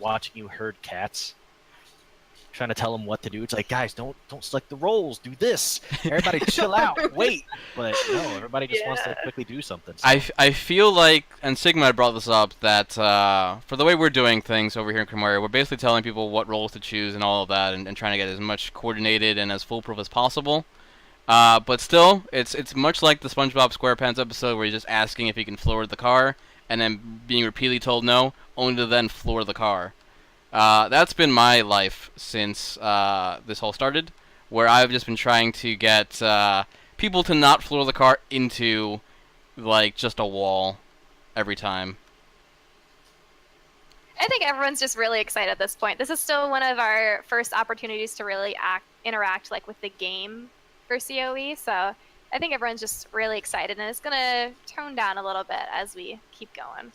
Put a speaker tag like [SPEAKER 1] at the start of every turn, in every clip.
[SPEAKER 1] watching you herd cats, trying to tell them what to do. It's like, guys, don't select the roles. Do this. Everybody, chill out. Wait. But no, everybody just wants to quickly do something. So.
[SPEAKER 2] I feel like, and Sigma had brought this up, that for the way we're doing things over here in Krimoria, we're basically telling people what roles to choose and all of that, and trying to get as much coordinated and as foolproof as possible. But still, it's much like the SpongeBob SquarePants episode where he's just asking if he can floor the car, and then being repeatedly told no, only to then floor the car. That's been my life since this whole started, where I've just been trying to get people to not floor the car into, like, just a wall every time.
[SPEAKER 3] I think everyone's just really excited at this point. This is still one of our first opportunities to really interact like with the game for COE, so I think everyone's just really excited, and it's going to tone down a little bit as we keep going.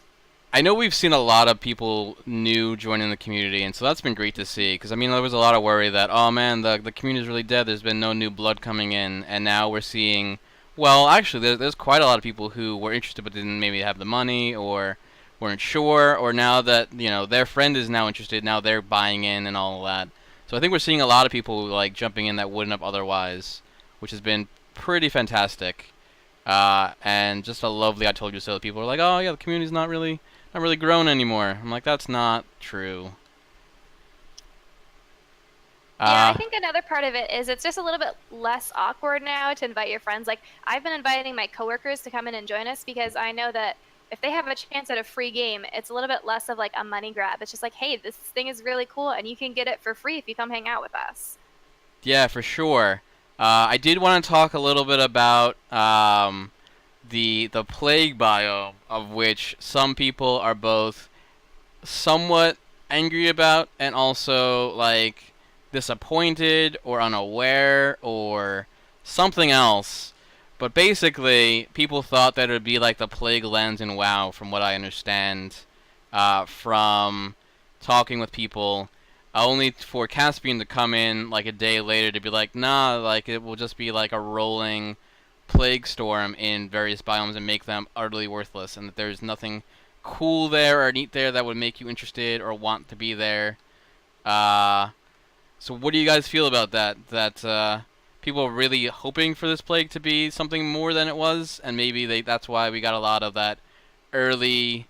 [SPEAKER 2] I know we've seen a lot of people new joining the community, and so that's been great to see. Because, I mean, there was a lot of worry that, oh man, the community's really dead, there's been no new blood coming in, and now we're seeing, well, actually, there's quite a lot of people who were interested but didn't maybe have the money, or weren't sure, or now that, you know, their friend is now interested, now they're buying in and all of that. So I think we're seeing a lot of people, like, jumping in that wouldn't have otherwise, which has been pretty fantastic. And just a lovely I told you so. People are like, oh yeah, the community's not really grown anymore. I'm like, that's not true.
[SPEAKER 3] Yeah, I think another part of it is it's just a little bit less awkward now to invite your friends. Like, I've been inviting my coworkers to come in and join us because I know that if they have a chance at a free game, it's a little bit less of like a money grab. It's just like, hey, this thing is really cool and you can get it for free if you come hang out with us.
[SPEAKER 2] Yeah, for sure. I did want to talk a little bit about the plague biome, of which some people are both somewhat angry about and also like disappointed or unaware or something else. But basically, people thought that it would be like the plague lands in WoW, from what I understand from talking with people. Only for Caspian to come in like a day later to be like, nah, like it will just be like a rolling plague storm in various biomes and make them utterly worthless, and that there's nothing cool there or neat there that would make you interested or want to be there. So what do you guys feel about that? That people are really hoping for this plague to be something more than it was, and maybe that's why we got a lot of that early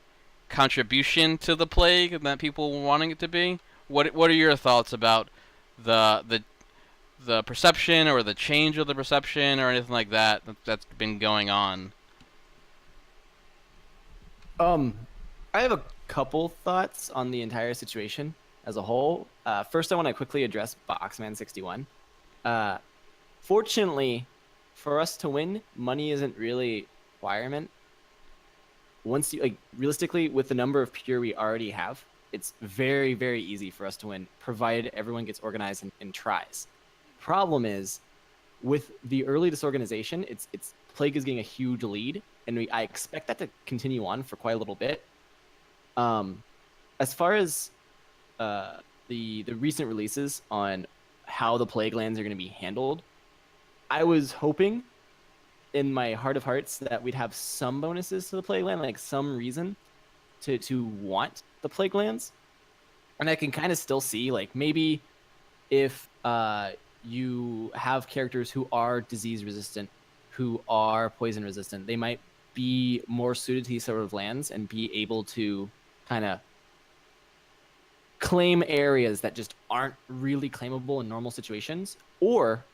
[SPEAKER 2] contribution to the plague that people were wanting it to be. What are your thoughts about the perception or the change of the perception or anything like that that's been going on?
[SPEAKER 4] I have a couple thoughts on the entire situation as a whole. First, I want to quickly address Boxman61. Fortunately, for us to win, money isn't really a requirement. Once you, like, realistically, with the number of pure we already have, it's very, very easy for us to win, provided everyone gets organized and tries. Problem is, with the early disorganization, it's Plague is getting a huge lead, and I expect that to continue on for quite a little bit. As far as the recent releases on how the Plague lands are going to be handled, I was hoping, in my heart of hearts, that we'd have some bonuses to the Plague land, like some reason to want the plague lands. And I can kind of still see, like, maybe if you have characters who are disease resistant, who are poison resistant, they might be more suited to these sort of lands and be able to kind of claim areas that just aren't really claimable in normal situations, or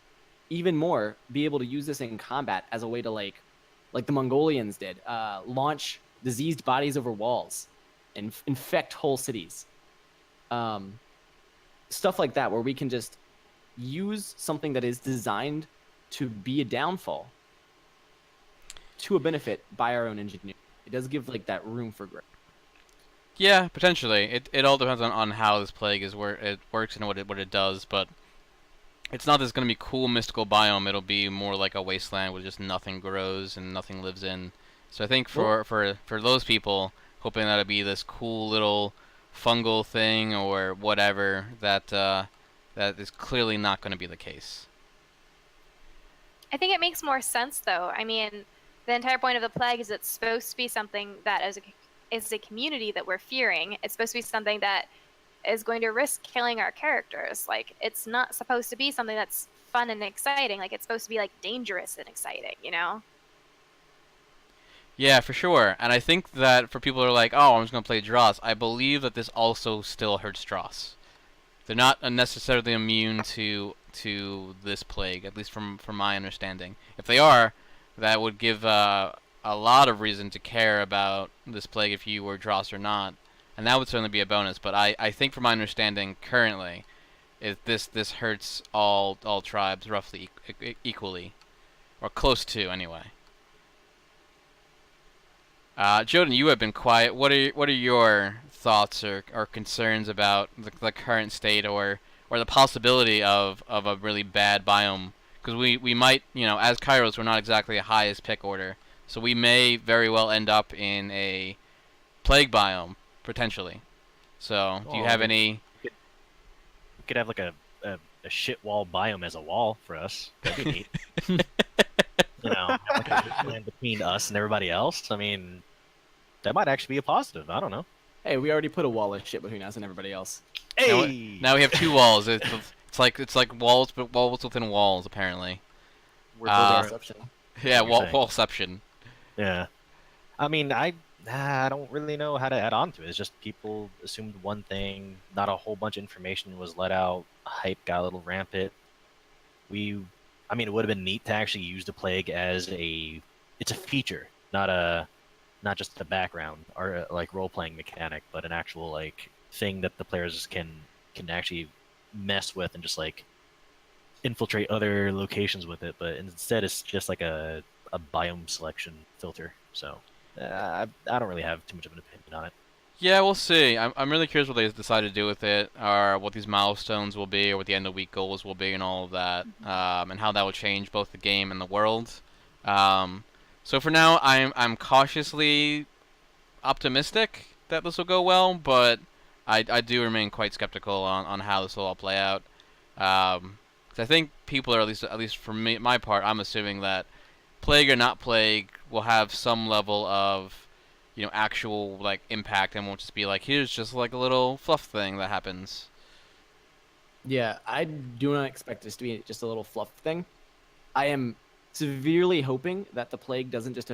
[SPEAKER 4] even more, be able to use this in combat as a way to, like the Mongolians did, launch diseased bodies over walls and infect whole cities. Stuff like that, where we can just use something that is designed to be a downfall to a benefit by our own engineering. It does give like that room for growth.
[SPEAKER 2] Yeah, potentially. It all depends on how this plague is, where it works and what it does, but it's not that it's going to be cool mystical biome. It'll be more like a wasteland where just nothing grows and nothing lives in. So I think for those people hoping that it'd be this cool little fungal thing or whatever, that is clearly not going to be the case.
[SPEAKER 3] I think it makes more sense, though. I mean, the entire point of the plague is it's supposed to be something that is a community that we're fearing. It's supposed to be something that is going to risk killing our characters. Like, it's not supposed to be something that's fun and exciting. Like, it's supposed to be like dangerous and exciting, you know?
[SPEAKER 2] Yeah, for sure. And I think that for people who are like, oh, I'm just going to play Dross, I believe that this also still hurts Dross. They're not necessarily immune to this plague, at least from my understanding. If they are, that would give a lot of reason to care about this plague if you were Dross or not, and that would certainly be a bonus. But I think from my understanding currently, this hurts all tribes roughly equally, or close to anyway. Joden, you have been quiet. What are your thoughts or concerns about the current state or the possibility of a really bad biome? Because we might, as Kairos, we're not exactly a highest pick order, so we may very well end up in a plague biome potentially. So, do you have any?
[SPEAKER 1] We could have like a shit wall biome as a wall for us. That'd be neat. Like a land between us and everybody else. I mean, that might actually be a positive. I don't know.
[SPEAKER 4] Hey, we already put a wall of shit between us and everybody else.
[SPEAKER 1] Hey,
[SPEAKER 2] Now we have two walls. It's like walls, but walls within walls apparently.
[SPEAKER 4] We're building exception.
[SPEAKER 2] Yeah,
[SPEAKER 1] What you're saying.
[SPEAKER 2] wallception.
[SPEAKER 1] Yeah. I mean, I don't really know how to add on to it. It's just people assumed one thing, not a whole bunch of information was let out, hype got a little rampant. I mean, it would have been neat to actually use the plague as it's a feature, not just a background or like role-playing mechanic, but an actual like thing that the players can actually mess with and just like infiltrate other locations with it. But instead, it's just like a biome selection filter. So I don't really have too much of an opinion on it.
[SPEAKER 2] Yeah, we'll see. I'm really curious what they decide to do with it, or what these milestones will be, or what the end of week goals will be, and all of that, and how that will change both the game and the world. So for now, I'm cautiously optimistic that this will go well, but I do remain quite skeptical on how this will all play out. 'Cause I think people are at least for me, my part, I'm assuming that plague or not plague will have some level of actual like impact, and won't just be like, here's just like a little fluff thing that happens.
[SPEAKER 4] Yeah, I do not expect this to be just a little fluff thing. I am severely hoping that the plague doesn't just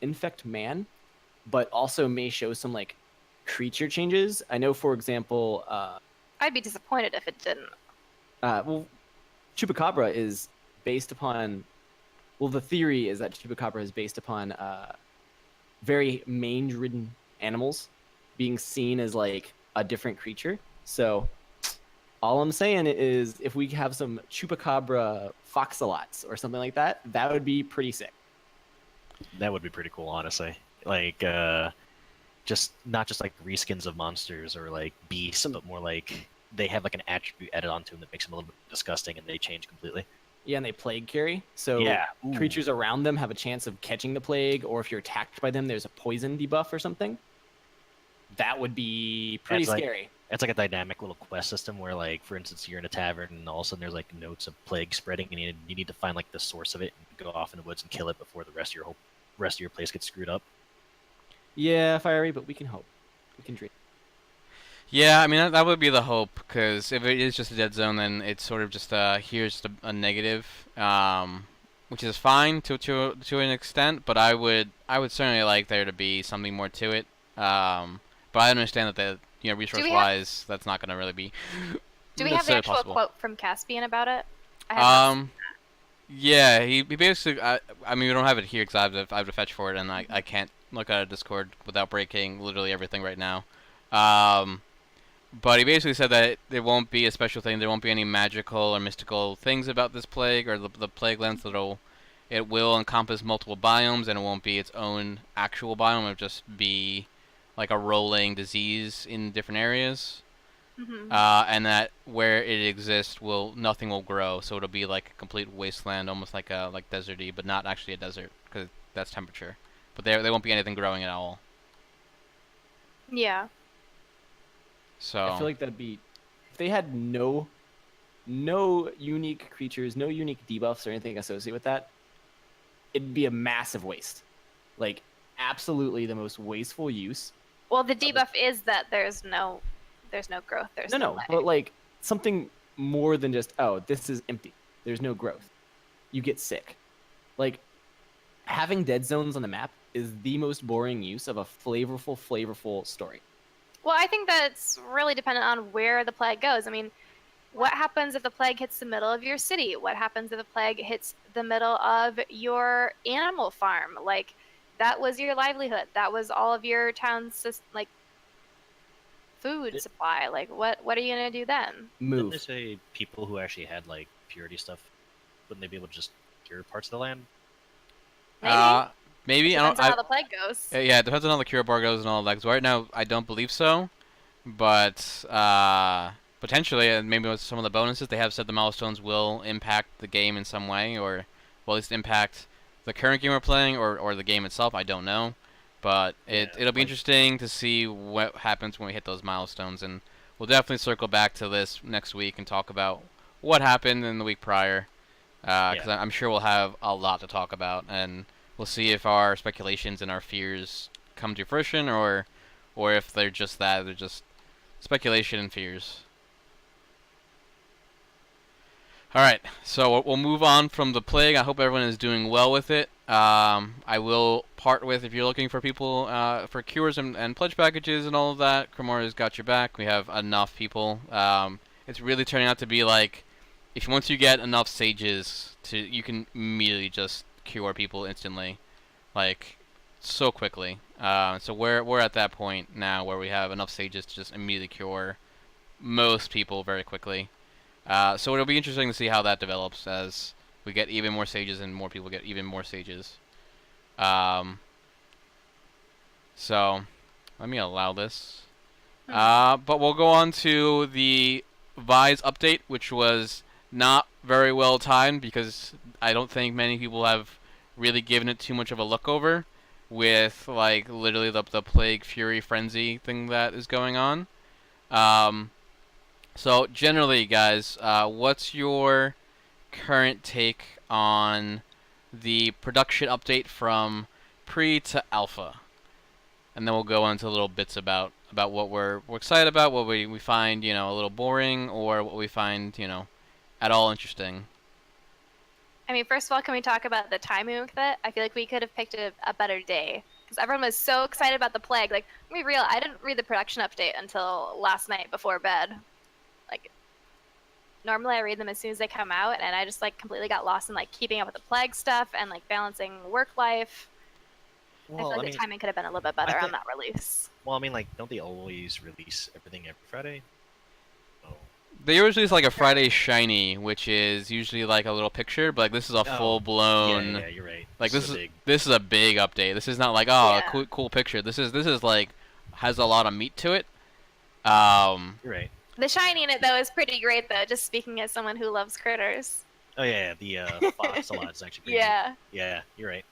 [SPEAKER 4] infect man, but also may show some like creature changes. I know, for example,
[SPEAKER 3] I'd be disappointed if it didn't.
[SPEAKER 4] well, Chupacabra is based upon. Well, the theory is that Chupacabra is based upon very mange-ridden animals being seen as like a different creature. So all I'm saying is if we have some Chupacabra foxalots or something like that, that would be pretty sick.
[SPEAKER 1] That would be pretty cool, honestly. Like, just not just like reskins of monsters or like beasts, but more like they have like an attribute added onto them that makes them a little bit disgusting, and they change completely.
[SPEAKER 4] Yeah, and they plague carry. So
[SPEAKER 1] Yeah. Ooh.
[SPEAKER 4] creatures around them have a chance of catching the plague, or if you're attacked by them, there's a poison debuff or something. That would be pretty
[SPEAKER 1] That's like-
[SPEAKER 4] scary.
[SPEAKER 1] It's like a dynamic little quest system where, like, for instance, you're in a tavern and all of a sudden there's like notes of plague spreading, and you need to find like the source of it and go off in the woods and kill it before the rest of your place gets screwed up.
[SPEAKER 4] Yeah, fiery, but we can hope. We can dream.
[SPEAKER 2] Yeah, I mean that would be the hope, because if it is just a dead zone, then it's sort of just here's just a negative, which is fine to an extent. But I would certainly like there to be something more to it. But I understand that resource-wise, that's not going to really be.
[SPEAKER 3] Do we have the
[SPEAKER 2] necessarily
[SPEAKER 3] actual
[SPEAKER 2] possible.
[SPEAKER 3] quote from Caspian about it? I have not seen
[SPEAKER 2] Yeah, he basically. I mean, we don't have it here because I have to fetch for it, and I can't look at a Discord without breaking literally everything right now. But he basically said that there won't be a special thing. There won't be any magical or mystical things about this plague or the plague lens. It will encompass multiple biomes, and it won't be its own actual biome. It'll just be like a rolling disease in different areas.
[SPEAKER 3] Mm-hmm.
[SPEAKER 2] And that where it exists, nothing will grow. So it'll be like a complete wasteland, almost like deserty, but not actually a desert because that's temperature. But there won't be anything growing at all.
[SPEAKER 3] Yeah.
[SPEAKER 2] So
[SPEAKER 4] I feel like that'd be if they had no unique creatures, no unique debuffs or anything associated with that, it'd be a massive waste. Like absolutely the most wasteful use.
[SPEAKER 3] Well, the debuff is that there's no there's no growth. There's
[SPEAKER 4] No,
[SPEAKER 3] life.
[SPEAKER 4] but like something more than just, oh, this is empty. There's no growth. You get sick. Like, having dead zones on the map is the most boring use of a flavorful story.
[SPEAKER 3] Well, I think that's really dependent on where the plague goes. I mean, what happens if the plague hits the middle of your city? What happens if the plague hits the middle of your animal farm? Like, that was your livelihood. That was all of your town's like food supply. Like, what are you gonna do then?
[SPEAKER 1] Didn't
[SPEAKER 4] Move.
[SPEAKER 1] they say people who actually had like purity stuff, wouldn't they be able to just cure parts of the land?
[SPEAKER 3] Maybe.
[SPEAKER 2] Maybe.
[SPEAKER 3] Depends on how the plague goes.
[SPEAKER 2] Yeah, it depends on how the cure bar goes and all that. 'Cause right now, I don't believe so, but potentially, and maybe with some of the bonuses, they have said the milestones will impact the game in some way, or well, at least impact the current game we're playing, or the game itself. I don't know, but it'll be interesting to see what happens when we hit those milestones, and we'll definitely circle back to this next week and talk about what happened in the week prior, because I'm sure we'll have a lot to talk about, and we'll see if our speculations and our fears come to fruition, or if they're just that, they're just speculation and fears. Alright, so we'll move on from the plague. I hope everyone is doing well with it. I will part with, if you're looking for people for cures and pledge packages and all of that, Cremoria's got your back. We have enough people. It's really turning out to be like, once you get enough sages, you can immediately just cure people instantly, like so quickly. So we're at that point now where we have enough sages to just immediately cure most people very quickly. So it'll be interesting to see how that develops as we get even more sages and more people get even more sages. So let me allow this. But we'll go on to the Vise update, which was not very well timed because I don't think many people have really given it too much of a look over with like literally the Plague Fury Frenzy thing that is going on. So generally, guys, what's your current take on the production update from pre to alpha? And then we'll go into little bits about what we're excited about, what we find, a little boring, or what we find, at all interesting.
[SPEAKER 3] I mean, first of all, can we talk about the timing with it? I feel like we could have picked a better day because everyone was so excited about the plague. Like, let me be real, I didn't read the production update until last night before bed. Like, normally I read them as soon as they come out, and I just like completely got lost in like keeping up with the plague stuff and like balancing work life.
[SPEAKER 1] Well,
[SPEAKER 3] I feel like the timing could have been a little bit better on that release.
[SPEAKER 1] Well, I mean, like, don't they always release everything every Friday? Oh.
[SPEAKER 2] They usually is like a Friday shiny, which is usually like a little picture, but like this is a full blown.
[SPEAKER 1] Yeah, you're right.
[SPEAKER 2] Like this is a big update. This is not like a cool picture. This is like has a lot of meat to it.
[SPEAKER 1] You're right.
[SPEAKER 3] The shiny in it though is pretty great though. Just speaking as someone who loves critters.
[SPEAKER 1] Oh yeah, the fox a lot is actually crazy. Yeah, you're right.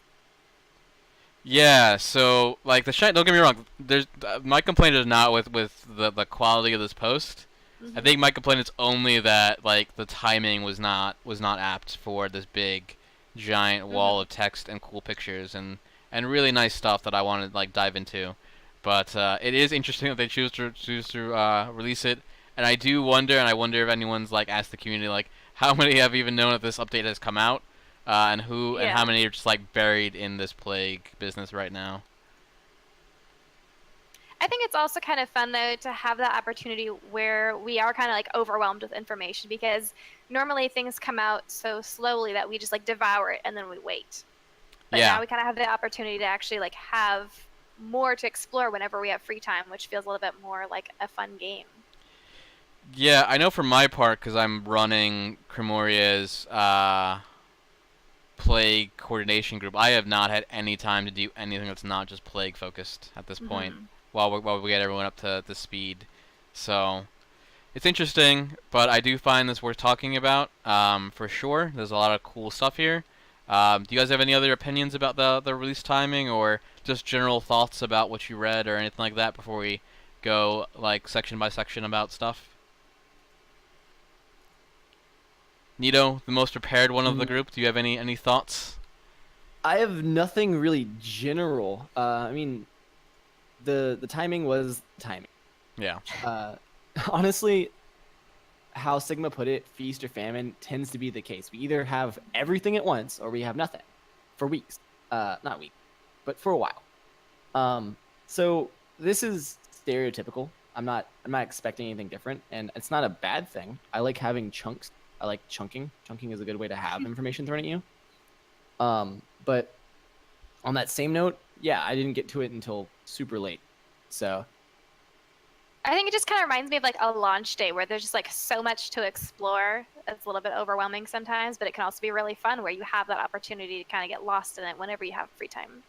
[SPEAKER 2] Yeah, so like the shiny. Don't get me wrong. There's my complaint is not with the quality of this post. I think my complaint is only that like the timing was not apt for this big, giant wall of text and cool pictures and really nice stuff that I want to like dive into. But it is interesting that they choose to release it, and I do wonder, and I wonder if anyone's like asked the community like how many have even known that this update has come out, and how many are just like buried in this plague business right now.
[SPEAKER 3] I think it's also kind of fun though to have that opportunity where we are kind of like overwhelmed with information because normally things come out so slowly that we just like devour it and then we wait. But now we kind of have the opportunity to actually like have more to explore whenever we have free time, which feels a little bit more like a fun game.
[SPEAKER 2] Yeah, I know for my part because I'm running Cremoria's plague coordination group. I have not had any time to do anything that's not just plague focused at this point. While we get everyone up to the speed. So it's interesting, but I do find this worth talking about for sure. There's a lot of cool stuff here. Do you guys have any other opinions about the release timing or just general thoughts about what you read or anything like that before we go like section by section about stuff? Nito, the most prepared one of the group, do you have any thoughts?
[SPEAKER 4] I have nothing really general. I mean, the timing was timing.
[SPEAKER 2] Yeah.
[SPEAKER 4] honestly, how Sigma put it, feast or famine tends to be the case. We either have everything at once or we have nothing for weeks. Not weeks, but for a while. So this is stereotypical. I'm not expecting anything different, and it's not a bad thing. I like having chunks. I like chunking. Chunking is a good way to have information thrown at you. But on that same note, yeah, I didn't get to it until super late. So
[SPEAKER 3] I think it just kind of reminds me of like a launch day where there's just like so much to explore. It's a little bit overwhelming sometimes, but it can also be really fun where you have that opportunity to kind of get lost in it whenever you have free time.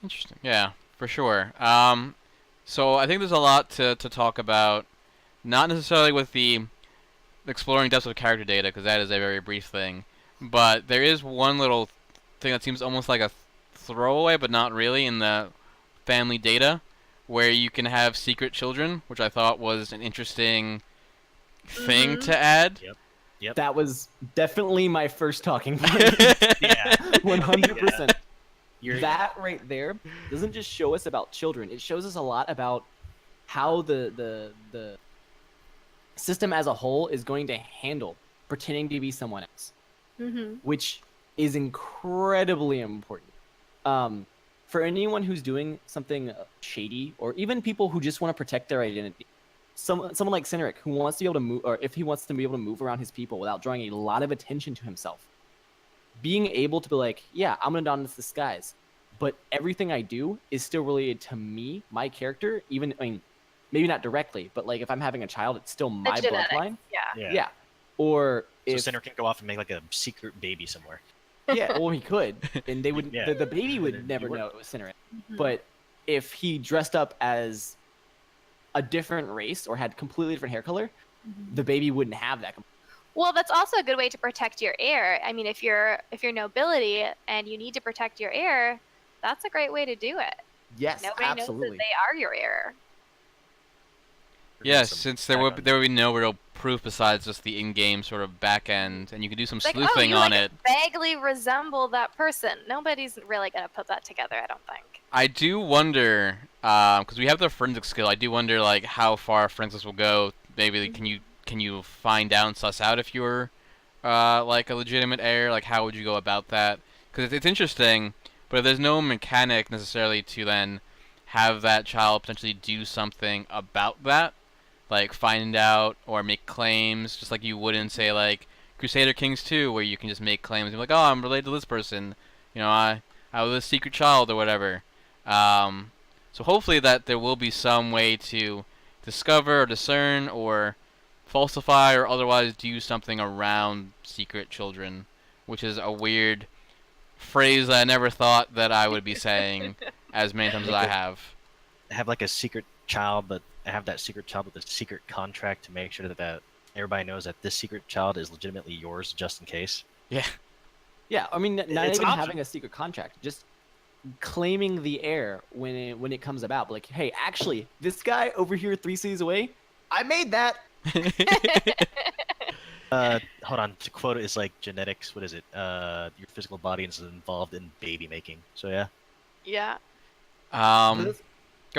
[SPEAKER 2] Interesting. Yeah, for sure. So I think there's a lot to talk about, not necessarily with the exploring depths of character data, because that is a very brief thing, but there is one little thing that seems almost like a throwaway, but not really, in the family data, where you can have secret children, which I thought was an interesting thing to add.
[SPEAKER 1] Yep.
[SPEAKER 4] that was definitely my first talking point.
[SPEAKER 1] Yeah.
[SPEAKER 4] 100%.
[SPEAKER 1] You're,
[SPEAKER 4] That right there doesn't just show us about children. It shows us a lot about how the system as a whole is going to handle pretending to be someone else, which is incredibly important. For anyone who's doing something shady, or even people who just want to protect their identity, someone like Cynric, who wants to be able to move, or if he wants to be able to move around his people without drawing a lot of attention to himself, being able to be like, yeah, I'm gonna don this disguise, but everything I do is still related to me, my character. Even, I mean, maybe not directly, but like if I'm having a child, it's still my
[SPEAKER 3] genetics,
[SPEAKER 4] bloodline.
[SPEAKER 3] Yeah.
[SPEAKER 4] Yeah. Or
[SPEAKER 1] so
[SPEAKER 4] if
[SPEAKER 1] Center can go off and make like a secret baby somewhere.
[SPEAKER 4] yeah, well, he could, and they would.
[SPEAKER 1] Yeah.
[SPEAKER 4] The baby would
[SPEAKER 1] It'd
[SPEAKER 4] never
[SPEAKER 1] work.
[SPEAKER 4] know it was Cynric. But if he dressed up as a different race or had completely different hair color, the baby wouldn't have that.
[SPEAKER 3] Well, that's also a good way to protect your heir. I mean, if you're nobility and you need to protect your heir, that's a great way to do it.
[SPEAKER 4] Yes,
[SPEAKER 3] Nobody
[SPEAKER 4] absolutely.
[SPEAKER 3] knows that they are your heir.
[SPEAKER 2] Yes,
[SPEAKER 1] Some
[SPEAKER 2] since there
[SPEAKER 1] background.
[SPEAKER 2] would be no real proof besides just the in-game sort of back end, and you can do some
[SPEAKER 3] It's like,
[SPEAKER 2] sleuthing
[SPEAKER 3] you
[SPEAKER 2] on
[SPEAKER 3] like
[SPEAKER 2] it.
[SPEAKER 3] vaguely resemble that person. Nobody's really gonna put that together, I don't think.
[SPEAKER 2] I do wonder, because we have the forensic skill. I do wonder, like, how far forensics will go. Maybe like, can you find out and suss out if you're like a legitimate heir? Like, how would you go about that? Because it's interesting, but if there's no mechanic necessarily to then have that child potentially do something about that, like find out or make claims, just like you would in, say, like Crusader Kings 2, where you can just make claims and be like, oh, I'm related to this person, you know, I was a secret child or whatever. So hopefully that there will be some way to discover or discern or falsify or otherwise do something around secret children, which is a weird phrase that I never thought that I would be saying as many times as I have.
[SPEAKER 1] Have like a secret child, but have that secret child with a secret contract to make sure that everybody knows that this secret child is legitimately yours, just in case.
[SPEAKER 2] Yeah.
[SPEAKER 4] Yeah, I mean, not
[SPEAKER 1] It's
[SPEAKER 4] even
[SPEAKER 1] an option.
[SPEAKER 4] having a secret contract, just claiming the heir when it comes about. Like, hey, actually, this guy over here 3 cities away, I made that.
[SPEAKER 1] Hold on. To quote it, is like genetics. What is it? Your physical body is involved in baby making. So yeah.
[SPEAKER 3] Yeah.
[SPEAKER 2] Go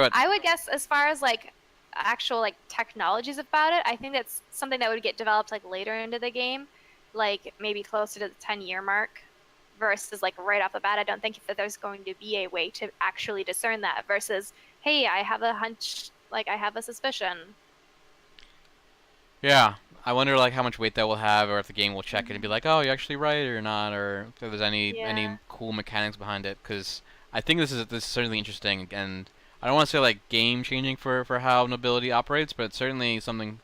[SPEAKER 2] ahead.
[SPEAKER 3] I would guess as far as like actual like technologies about it, I think that's something that would get developed like later into the game, like maybe closer to the 10-year mark versus like right off the bat. I don't think that there's going to be a way to actually discern that versus, hey, I have a hunch, like I have a suspicion.
[SPEAKER 2] Yeah, I wonder like how much weight that will have, or if the game will check it and be like, "Oh, you're actually right" or not, or if there's any
[SPEAKER 3] Yeah.
[SPEAKER 2] cool mechanics behind it. Because I think this is certainly interesting, and I don't want to say like game changing for how nobility operates, but it's certainly something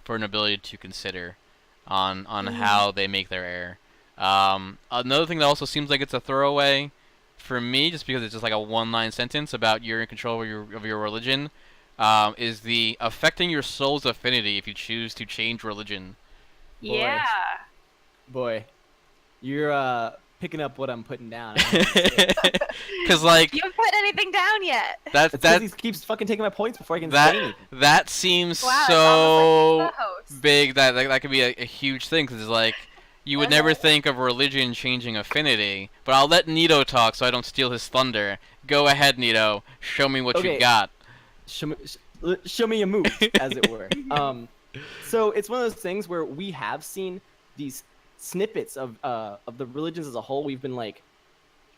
[SPEAKER 2] for nobility to consider on how they make their heir. Another thing that also seems like it's a throwaway for me, just because it's just like a one-line sentence about you're in control of your religion. Is the affecting your soul's affinity if you choose to change religion.
[SPEAKER 4] Boy.
[SPEAKER 3] Yeah.
[SPEAKER 4] Boy, you're picking up what I'm putting down.
[SPEAKER 2] Because like
[SPEAKER 3] You haven't put anything down yet.
[SPEAKER 2] that
[SPEAKER 4] he keeps fucking taking my points before I can say anything.
[SPEAKER 2] that seems
[SPEAKER 3] Wow, it's
[SPEAKER 2] so
[SPEAKER 3] almost like he's the host.
[SPEAKER 2] big that could be a huge thing, because it's like you would never think of religion changing affinity. But I'll let Nito talk so I don't steal his thunder. Go ahead, Nito. Show me what
[SPEAKER 4] Okay.
[SPEAKER 2] you got.
[SPEAKER 4] show me a move, as it were. So it's one of those things where we have seen these snippets of the religions as a whole. We've been like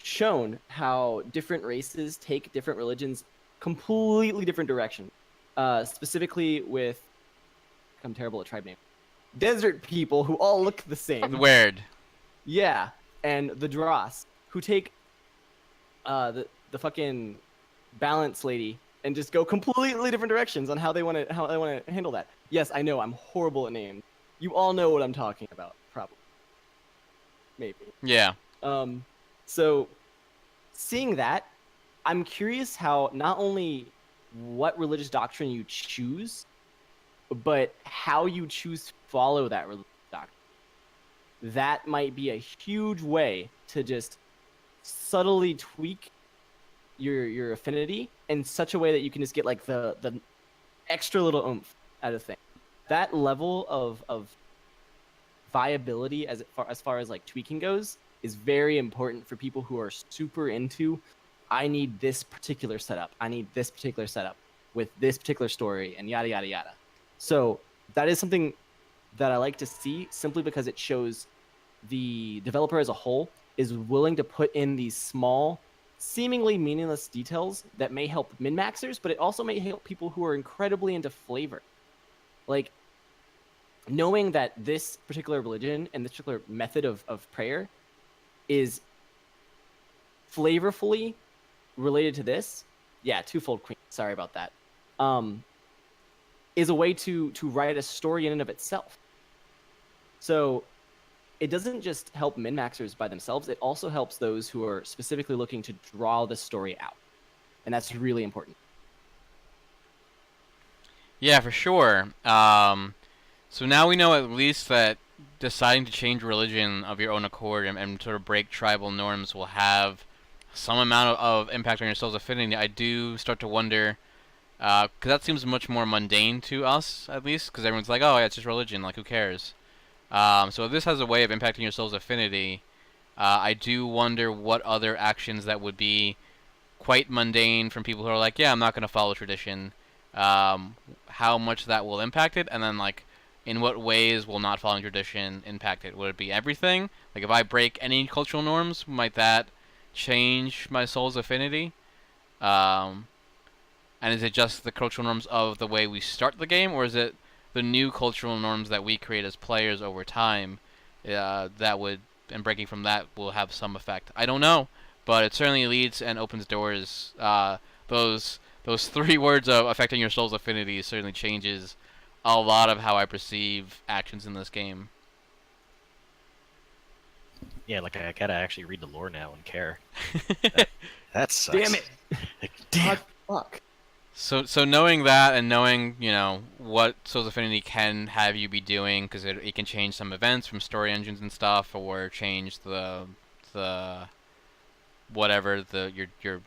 [SPEAKER 4] shown how different races take different religions completely different direction. Specifically with, I'm terrible at tribe name, desert people who all look the same.
[SPEAKER 2] Weird.
[SPEAKER 4] Yeah, and the Dross, who take the fucking balance lady and just go completely different directions on how they want to handle that. Yes, I know I'm horrible at names. You all know what I'm talking about, probably. Maybe.
[SPEAKER 2] Yeah.
[SPEAKER 4] So seeing that, I'm curious how not only what religious doctrine you choose, but how you choose to follow that religious doctrine. That might be a huge way to just subtly tweak your affinity in such a way that you can just get like the extra little oomph out of thing. That level of viability as far as like tweaking goes is very important for people who are super into, I need this particular setup. I need this particular setup with this particular story and yada yada yada. So that is something that I like to see, simply because it shows the developer as a whole is willing to put in these small, seemingly meaningless details that may help min-maxers, but it also may help people who are incredibly into flavor. Like, knowing that this particular religion and this particular method of prayer is flavorfully related to this, yeah, twofold queen, sorry about that, is a way to write a story in and of itself. So it doesn't just help min-maxers by themselves, it also helps those who are specifically looking to draw the story out. And that's really important.
[SPEAKER 2] Yeah, for sure. So now we know at least that deciding to change religion of your own accord and sort of break tribal norms will have some amount of impact on your soul's affinity. I do start to wonder, because that seems much more mundane to us, at least, because everyone's like, oh, yeah, it's just religion, like, who cares? So if this has a way of impacting your soul's affinity, I do wonder what other actions that would be quite mundane from people who are like, yeah, I'm not going to follow tradition, how much that will impact it, and then, like, in what ways will not following tradition impact it? Would it be everything? Like, if I break any cultural norms, might that change my soul's affinity? And is it just the cultural norms of the way we start the game, or is it the new cultural norms that we create as players over time that would, and breaking from that will have some effect? I don't know, but it certainly leads and opens doors. Those 3 words of affecting your soul's affinity certainly changes a lot of how I perceive actions in this game.
[SPEAKER 1] Yeah, like I gotta actually read the lore now and care. That sucks.
[SPEAKER 4] Damn it!
[SPEAKER 1] Like, damn.
[SPEAKER 4] Fuck.
[SPEAKER 2] So knowing that and knowing, you know, what Soul's Affinity can have you be doing, because it can change some events from story engines and stuff, or change the whatever, your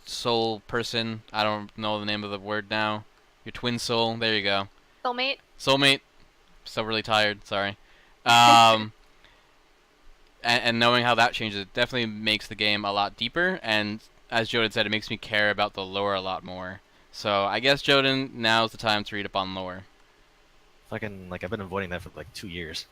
[SPEAKER 2] soul person. I don't know the name of the word now. Your twin soul. There you go.
[SPEAKER 3] Soulmate.
[SPEAKER 2] Soulmate. Still really tired. Sorry. And knowing how that changes, it definitely makes the game a lot deeper. And as Joden said, it makes me care about the lore a lot more. So I guess, Joden, now's the time to read up on lore.
[SPEAKER 1] Fucking, like, I've been avoiding that for like 2 years.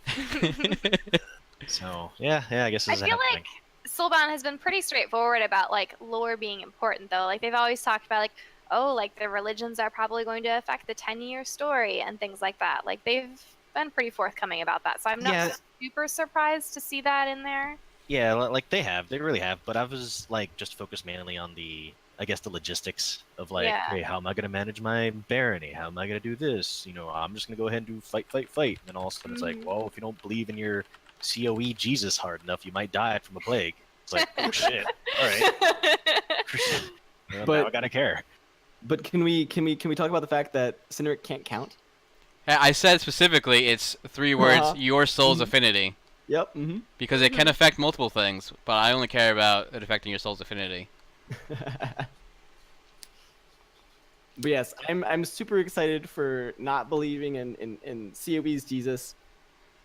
[SPEAKER 1] So yeah, I guess this is
[SPEAKER 3] I feel
[SPEAKER 1] happening.
[SPEAKER 3] like Soulbound has been pretty straightforward about like lore being important, though. Like, they've always talked about like, oh, like the religions are probably going to affect the 10-year story and things like that. Like, they've been pretty forthcoming about that, so I'm not super surprised to see that in there.
[SPEAKER 1] Yeah, like they really have, but I was like just focused mainly on the, I guess, the logistics of like, hey, how am I gonna manage my barony? How am I gonna do this? You know, I'm just gonna go ahead and do fight, and then all of a sudden it's like, well, if you don't believe in your COE Jesus hard enough, you might die from a plague. It's like, oh shit, all right. Well,
[SPEAKER 4] But-
[SPEAKER 1] now I gotta care.
[SPEAKER 4] But can we talk about the fact that Cinderic can't count?
[SPEAKER 2] I said specifically it's 3 words,
[SPEAKER 4] Uh-huh.
[SPEAKER 2] your soul's
[SPEAKER 4] Mhm.
[SPEAKER 2] affinity.
[SPEAKER 4] Yep. Mm-hmm.
[SPEAKER 2] Because it can affect multiple things, but I only care about it affecting your soul's affinity.
[SPEAKER 4] But yes, I'm super excited for not believing in COE's Jesus,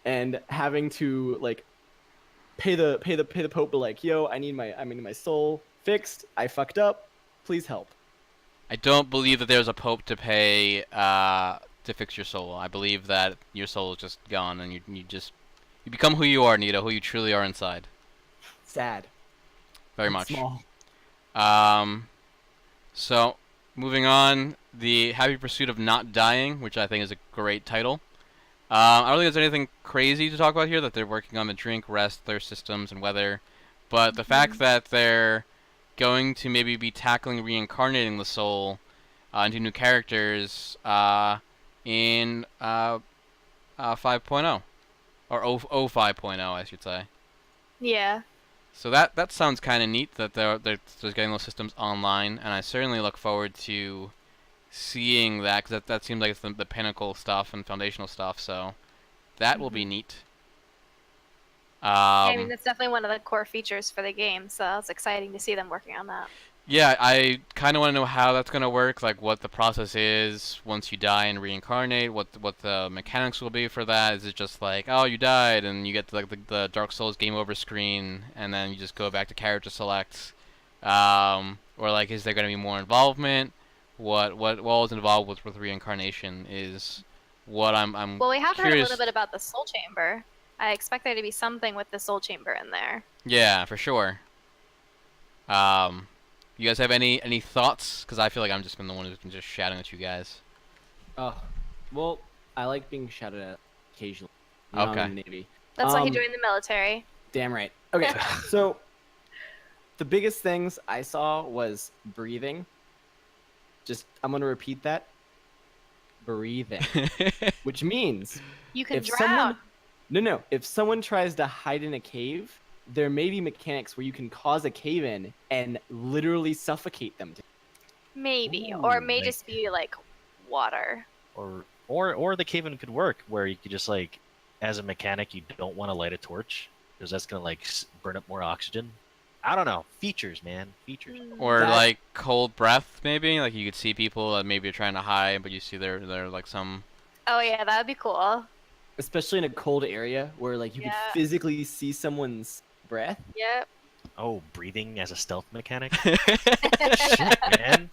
[SPEAKER 4] and having to like pay the Pope to like, yo, I need my soul fixed. I fucked up. Please help.
[SPEAKER 2] I don't believe that there's a pope to pay to fix your soul. I believe that your soul is just gone, and you become who you are, Nito, who you truly are inside.
[SPEAKER 4] Sad.
[SPEAKER 2] Very
[SPEAKER 4] And
[SPEAKER 2] much.
[SPEAKER 4] Small.
[SPEAKER 2] So moving on, the Happy Pursuit of Not Dying, which I think is a great title. I don't think there's anything crazy to talk about here, that they're working on the drink, rest, thirst systems, and weather. But the fact that they're going to maybe be tackling reincarnating the soul into new characters in 5.0. Or 5.0, I should say.
[SPEAKER 3] Yeah.
[SPEAKER 2] So that sounds kind of neat that they're just getting those systems online, and I certainly look forward to seeing that, because that seems like it's the pinnacle stuff and foundational stuff, so that will be neat.
[SPEAKER 3] I mean, that's definitely one of the core features for the game, so it's exciting to see them working on that.
[SPEAKER 2] Yeah, I kind of want to know how that's going to work, like what the process is once you die and reincarnate, what the mechanics will be for that. Is it just like, oh, you died and you get to, like the Dark Souls game over screen and then you just go back to character select? Or like, is there going to be more involvement? What was involved with reincarnation is what I'm
[SPEAKER 3] Well, we have heard a
[SPEAKER 2] curious.
[SPEAKER 3] little bit about the Soul Chamber. I expect there to be something with the Soul Chamber in there.
[SPEAKER 2] Yeah, for sure. You guys have any thoughts? Because I feel like I'm just been the one who's been just shouting at you guys.
[SPEAKER 4] Oh, well, I like being shouted at occasionally.
[SPEAKER 2] Okay.
[SPEAKER 4] In the Navy.
[SPEAKER 3] That's why he
[SPEAKER 4] Um,
[SPEAKER 3] joined the military.
[SPEAKER 4] Damn right. Okay, so the biggest things I saw was breathing. I'm gonna repeat that. Breathing, which means
[SPEAKER 3] You can
[SPEAKER 4] if
[SPEAKER 3] drown.
[SPEAKER 4] if someone tries to hide in a cave, there may be mechanics where you can cause a cave in and literally suffocate them.
[SPEAKER 3] Maybe.
[SPEAKER 1] Ooh,
[SPEAKER 3] Or it may
[SPEAKER 1] like-
[SPEAKER 3] just be like water.
[SPEAKER 1] Or the cave-in could work where you could just like, as a mechanic, you don't want to light a torch because that's gonna like burn up more oxygen. I don't know. Features, man. Features.
[SPEAKER 2] Or
[SPEAKER 4] That-
[SPEAKER 2] like cold breath, maybe. Like you could see people that maybe are trying to hide, but you see they're like some.
[SPEAKER 3] Oh yeah, that would be cool.
[SPEAKER 4] Especially in a cold area where like you
[SPEAKER 3] Yeah.
[SPEAKER 4] could physically see someone's breath.
[SPEAKER 3] Yep.
[SPEAKER 1] Oh, breathing as a stealth mechanic. Shit, man.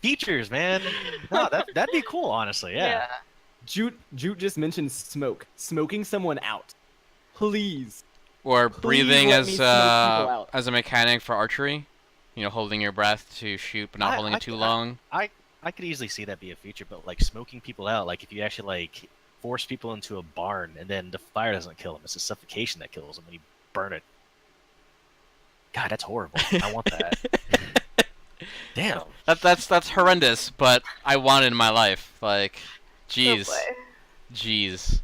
[SPEAKER 1] Features, man. No, that'd be cool, honestly. Yeah.
[SPEAKER 4] Jute just mentioned smoke. Smoking someone out. Please.
[SPEAKER 2] Or
[SPEAKER 4] Please
[SPEAKER 2] breathing
[SPEAKER 4] let me smoke people out.
[SPEAKER 2] as a mechanic for archery. You know, holding your breath to shoot, but not
[SPEAKER 1] I-
[SPEAKER 2] holding
[SPEAKER 1] I-
[SPEAKER 2] it too long.
[SPEAKER 1] I could easily see that be a feature, but like smoking people out, like if you actually like force people into a barn and then the fire doesn't kill them, it's the suffocation that kills them when you burn it. God, that's horrible. I want that. Damn.
[SPEAKER 2] That's horrendous, but I want it in my life. Like, jeez,
[SPEAKER 3] Oh boy.
[SPEAKER 2] jeez.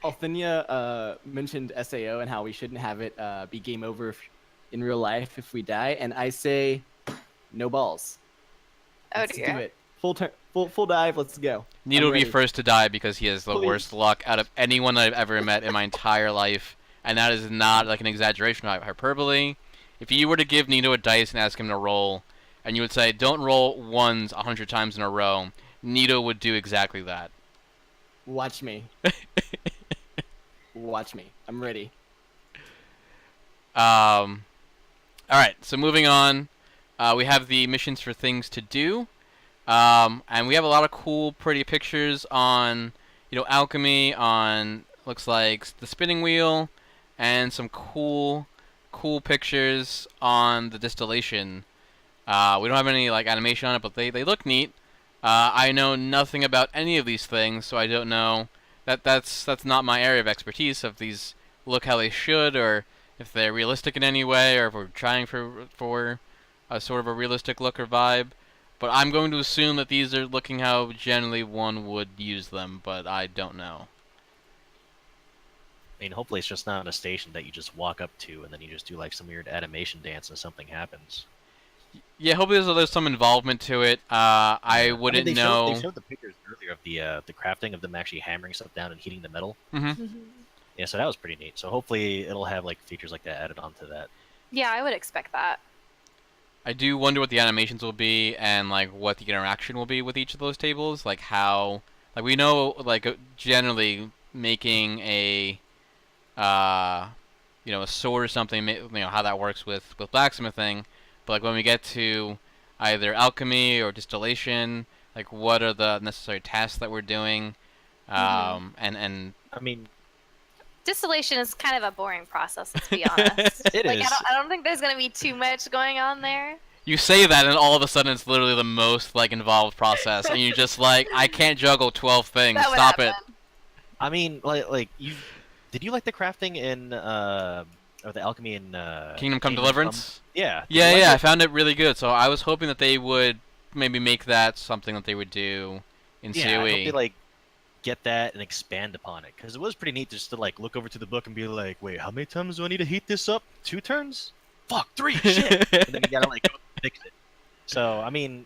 [SPEAKER 4] Althenia mentioned SAO and how we shouldn't have it be game over in real life if we die, and I say, no balls.
[SPEAKER 3] Oh
[SPEAKER 4] Let's
[SPEAKER 3] dear.
[SPEAKER 4] do it. Full dive. Let's go.
[SPEAKER 2] Nito
[SPEAKER 4] I'm
[SPEAKER 2] will be
[SPEAKER 4] ready.
[SPEAKER 2] first to die because he has the
[SPEAKER 4] Please.
[SPEAKER 2] worst luck out of anyone I've ever met in my entire life, and that is not like an exaggeration or hyperbole. If you were to give Nito a dice and ask him to roll, and you would say, "Don't roll ones 100 times in a row," Nito would do exactly that.
[SPEAKER 4] Watch me. Watch me. I'm ready.
[SPEAKER 2] All right, so moving on, we have the missions for things to do, and we have a lot of cool, pretty pictures on, alchemy, on looks like the spinning wheel, and some cool pictures on the distillation. We don't have any like animation on it, but they look neat. I know nothing about any of these things, so I don't know. That's not my area of expertise. If these look how they should, or if they're realistic in any way, or if we're trying for a sort of a realistic look or vibe. But I'm going to assume that these are looking how generally one would use them, but I don't know.
[SPEAKER 1] I mean, hopefully it's just not a station that you just walk up to and then you just do like some weird animation dance and something happens.
[SPEAKER 2] Yeah, hopefully there's some involvement to it. I wouldn't
[SPEAKER 1] they
[SPEAKER 2] know.
[SPEAKER 1] They showed the pictures earlier of the crafting of them actually hammering stuff down and heating the metal. Yeah, so that was pretty neat. So hopefully it'll have like features like that added onto that.
[SPEAKER 3] Yeah, I would expect that.
[SPEAKER 2] I do wonder what the animations will be and like what the interaction will be with each of those tables. Like how, like we know, like generally making a, a sword or something. How that works with blacksmithing. But like when we get to either alchemy or distillation? Like, what are the necessary tasks that we're doing? And
[SPEAKER 1] I mean,
[SPEAKER 3] Distillation is kind of a boring process, let's be honest.
[SPEAKER 1] It
[SPEAKER 3] like,
[SPEAKER 1] is.
[SPEAKER 3] I don't think there's gonna be too much going on there.
[SPEAKER 2] you say that, and all of a sudden it's literally the most like involved process, and you're just like, I can't juggle 12 things.
[SPEAKER 3] That would
[SPEAKER 2] Stop it.
[SPEAKER 3] happen.
[SPEAKER 1] I mean, like did you like the crafting in or the alchemy in
[SPEAKER 2] Kingdom Come Deliverance.
[SPEAKER 1] Yeah.
[SPEAKER 2] Yeah,
[SPEAKER 1] Like
[SPEAKER 2] yeah, I
[SPEAKER 1] it?
[SPEAKER 2] found it really good. So I was hoping that they would maybe make that something that they would do in
[SPEAKER 1] Yeah, I hope
[SPEAKER 2] COE.
[SPEAKER 1] they like get that and expand upon it because it was pretty neat just to like look over to the book and be like, wait, how many times do I need to heat this up? 2 turns? Fuck, 3 shit. And then you gotta like go fix it. So I mean,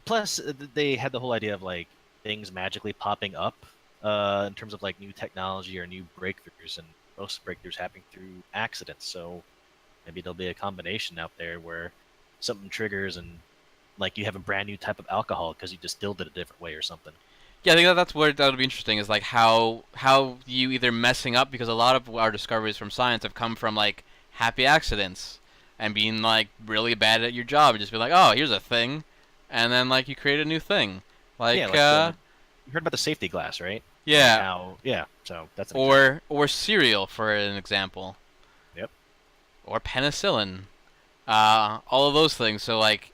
[SPEAKER 1] plus they had the whole idea of like things magically popping up in terms of like new technology or new breakthroughs, and most breakthroughs happening through accidents. So maybe there'll be a combination out there where something triggers and like you have a brand new type of alcohol because you distilled it a different way or something.
[SPEAKER 2] Yeah, I think that's what that'll be interesting is like how you either messing up, because a lot of our discoveries from science have come from like happy accidents and being like really bad at your job and just be like, oh, here's a thing, and then like you create a new thing, like
[SPEAKER 1] yeah, you heard about the safety glass, right?
[SPEAKER 2] yeah,
[SPEAKER 1] How, yeah. So that's an example.
[SPEAKER 2] or cereal for an example.
[SPEAKER 1] Yep.
[SPEAKER 2] Or penicillin, all of those things. So like,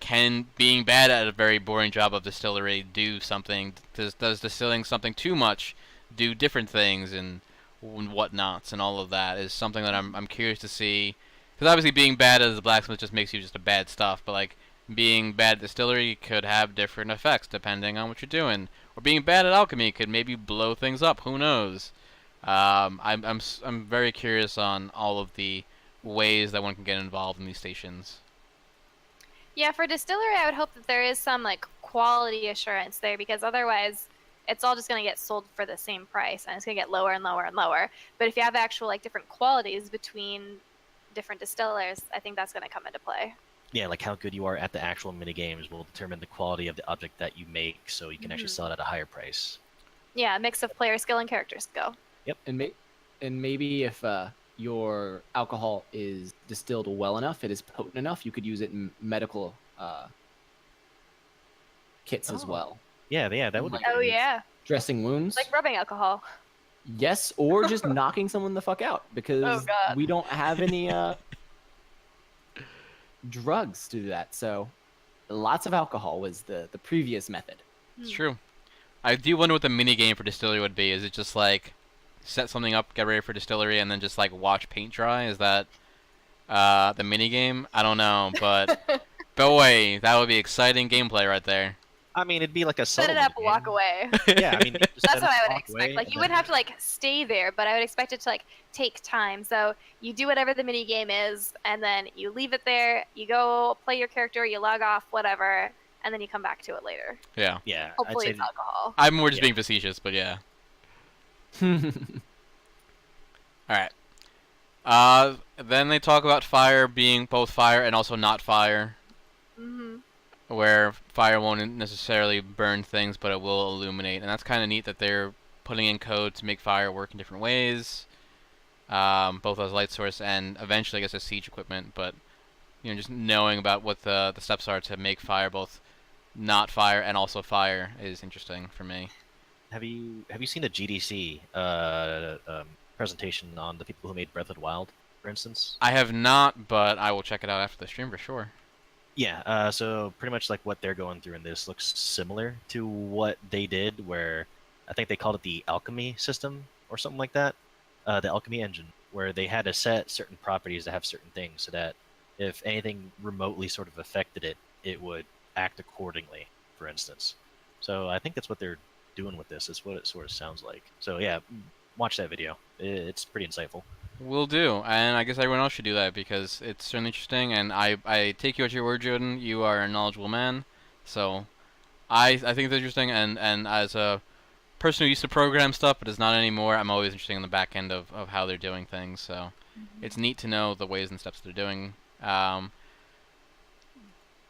[SPEAKER 2] can being bad at a very boring job of distillery do something? Does distilling something too much do different things and whatnots, and all of that is something that I'm curious to see. Because obviously being bad as a blacksmith just makes you just a bad stuff, but like being bad at distillery could have different effects depending on what you're doing. Or being bad at alchemy could maybe blow things up. Who knows? I'm very curious on all of the ways that one can get involved in these stations.
[SPEAKER 3] Yeah, for distillery, I would hope that there is some like quality assurance there, because otherwise, it's all just gonna get sold for the same price, and it's gonna get lower and lower and lower. But if you have actual like different qualities between different distillers, I think that's gonna come into play.
[SPEAKER 1] Yeah, like how good you are at the actual mini games will determine the quality of the object that you make, so you can actually sell it at a higher price.
[SPEAKER 3] Yeah, a mix of player skill and character skill.
[SPEAKER 4] And maybe if your alcohol is distilled well enough, it is potent enough, you could use it in medical kits as
[SPEAKER 1] Oh.
[SPEAKER 4] well.
[SPEAKER 1] Yeah, that would be
[SPEAKER 3] Oh
[SPEAKER 1] good.
[SPEAKER 3] yeah,
[SPEAKER 4] Dressing wounds.
[SPEAKER 3] like rubbing alcohol.
[SPEAKER 4] Yes, or just knocking someone the fuck out, because
[SPEAKER 3] Oh, God.
[SPEAKER 4] we don't have any drugs to do that. So lots of alcohol was the previous method.
[SPEAKER 2] It's true. I do wonder what the mini game for distillery would be. Is it just like set something up, get ready for distillery, and then just like watch paint dry? Is that the mini game? I don't know, but boy, that would be exciting gameplay right there.
[SPEAKER 1] I mean, it'd be like a
[SPEAKER 3] Set it
[SPEAKER 1] subtle
[SPEAKER 3] up,
[SPEAKER 1] game.
[SPEAKER 3] walk away.
[SPEAKER 1] Yeah, I mean, you just
[SPEAKER 3] That's
[SPEAKER 1] set
[SPEAKER 3] what
[SPEAKER 1] it
[SPEAKER 3] I
[SPEAKER 1] up,
[SPEAKER 3] would
[SPEAKER 1] walk
[SPEAKER 3] expect.
[SPEAKER 1] away,
[SPEAKER 3] Like,
[SPEAKER 1] and
[SPEAKER 3] you
[SPEAKER 1] then-
[SPEAKER 3] wouldn't have to like stay there, but I would expect it to like take time. So you do whatever the mini game is, and then you leave it there. You go play your character, you log off, whatever, and then you come back to it later.
[SPEAKER 2] Yeah.
[SPEAKER 1] Yeah,
[SPEAKER 3] Hopefully,
[SPEAKER 1] I'd
[SPEAKER 3] it's
[SPEAKER 1] say
[SPEAKER 3] alcohol.
[SPEAKER 2] I'm more just
[SPEAKER 1] Yeah.
[SPEAKER 2] being facetious, but yeah. Alright. Then they talk about fire being both fire and also not fire,
[SPEAKER 3] hmm
[SPEAKER 2] where fire won't necessarily burn things, but it will illuminate. And that's kind of neat that they're putting in code to make fire work in different ways, both as light source and eventually, I guess, as siege equipment. But just knowing about what the steps are to make fire both not fire and also fire is interesting for me.
[SPEAKER 1] Have you seen the GDC presentation on the people who made Breath of the Wild, for instance?
[SPEAKER 2] I have not, but I will check it out after the stream for sure.
[SPEAKER 1] Yeah, so pretty much like what they're going through in this looks similar to what they did, where I think they called it the alchemy system or something like that, the alchemy engine, where they had to set certain properties to have certain things so that if anything remotely sort of affected it, it would act accordingly, for instance. So I think that's what they're doing with this. Is what it sort of sounds like. So yeah, watch that video. It's pretty insightful.
[SPEAKER 2] Will do, and I guess everyone else should do that because it's certainly interesting. And I take you at your word, Jordan. You are a knowledgeable man, so I think it's interesting. And as a person who used to program stuff but is not anymore, I'm always interested in the back end of how they're doing things. So it's neat to know the ways and steps they're doing.